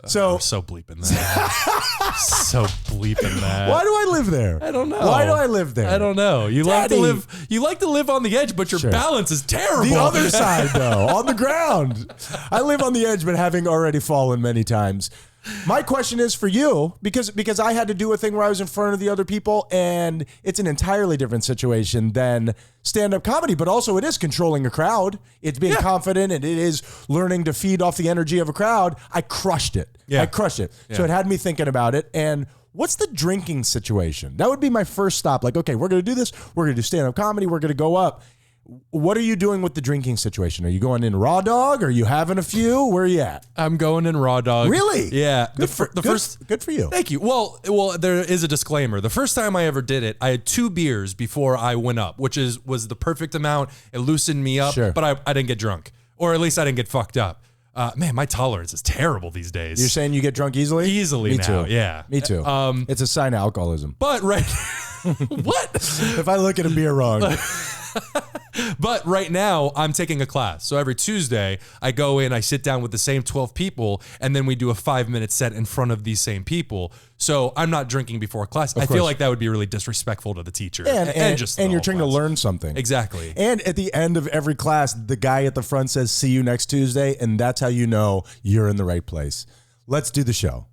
So we're so bleeping that. So bleeping that. Why do I live there? I don't know. Why do I live there? I don't know. You like to live on the edge, but your balance is terrible. The other side, though, on the ground. I live on the edge, but having already fallen many times. My question is for you, because I had to do a thing where I was in front of the other people, and it's an entirely different situation than stand-up comedy, but also it is controlling a crowd. It's being confident, and it is learning to feed off the energy of a crowd. I crushed it. Yeah. I crushed it. Yeah. So it had me thinking about it, and what's the drinking situation? That would be my first stop. Like, okay, we're going to do this. We're going to do stand-up comedy. We're going to go up. What are you doing with the drinking situation? Are you going in raw dog? Are you having a few? Where are you at? I'm going in raw dog. Really? Yeah. Good for you. Thank you. Well, there is a disclaimer. The first time I ever did it, I had 2 beers before I went up, which was the perfect amount. It loosened me up, but I didn't get drunk, or at least I didn't get fucked up. Man, my tolerance is terrible these days. You're saying you get drunk easily? Easily Me now, too. yeah. Me too. It's a sign of alcoholism. But what? If I look at a beer wrong. But right now, I'm taking a class. So every Tuesday, I go in, I sit down with the same 12 people, and then we do a 5-minute set in front of these same people. So I'm not drinking before class. I feel like that would be really disrespectful to the teacher. And you're trying to learn something. Exactly. And at the end of every class, the guy at the front says, "See you next Tuesday," and that's how you know you're in the right place. Let's do the show.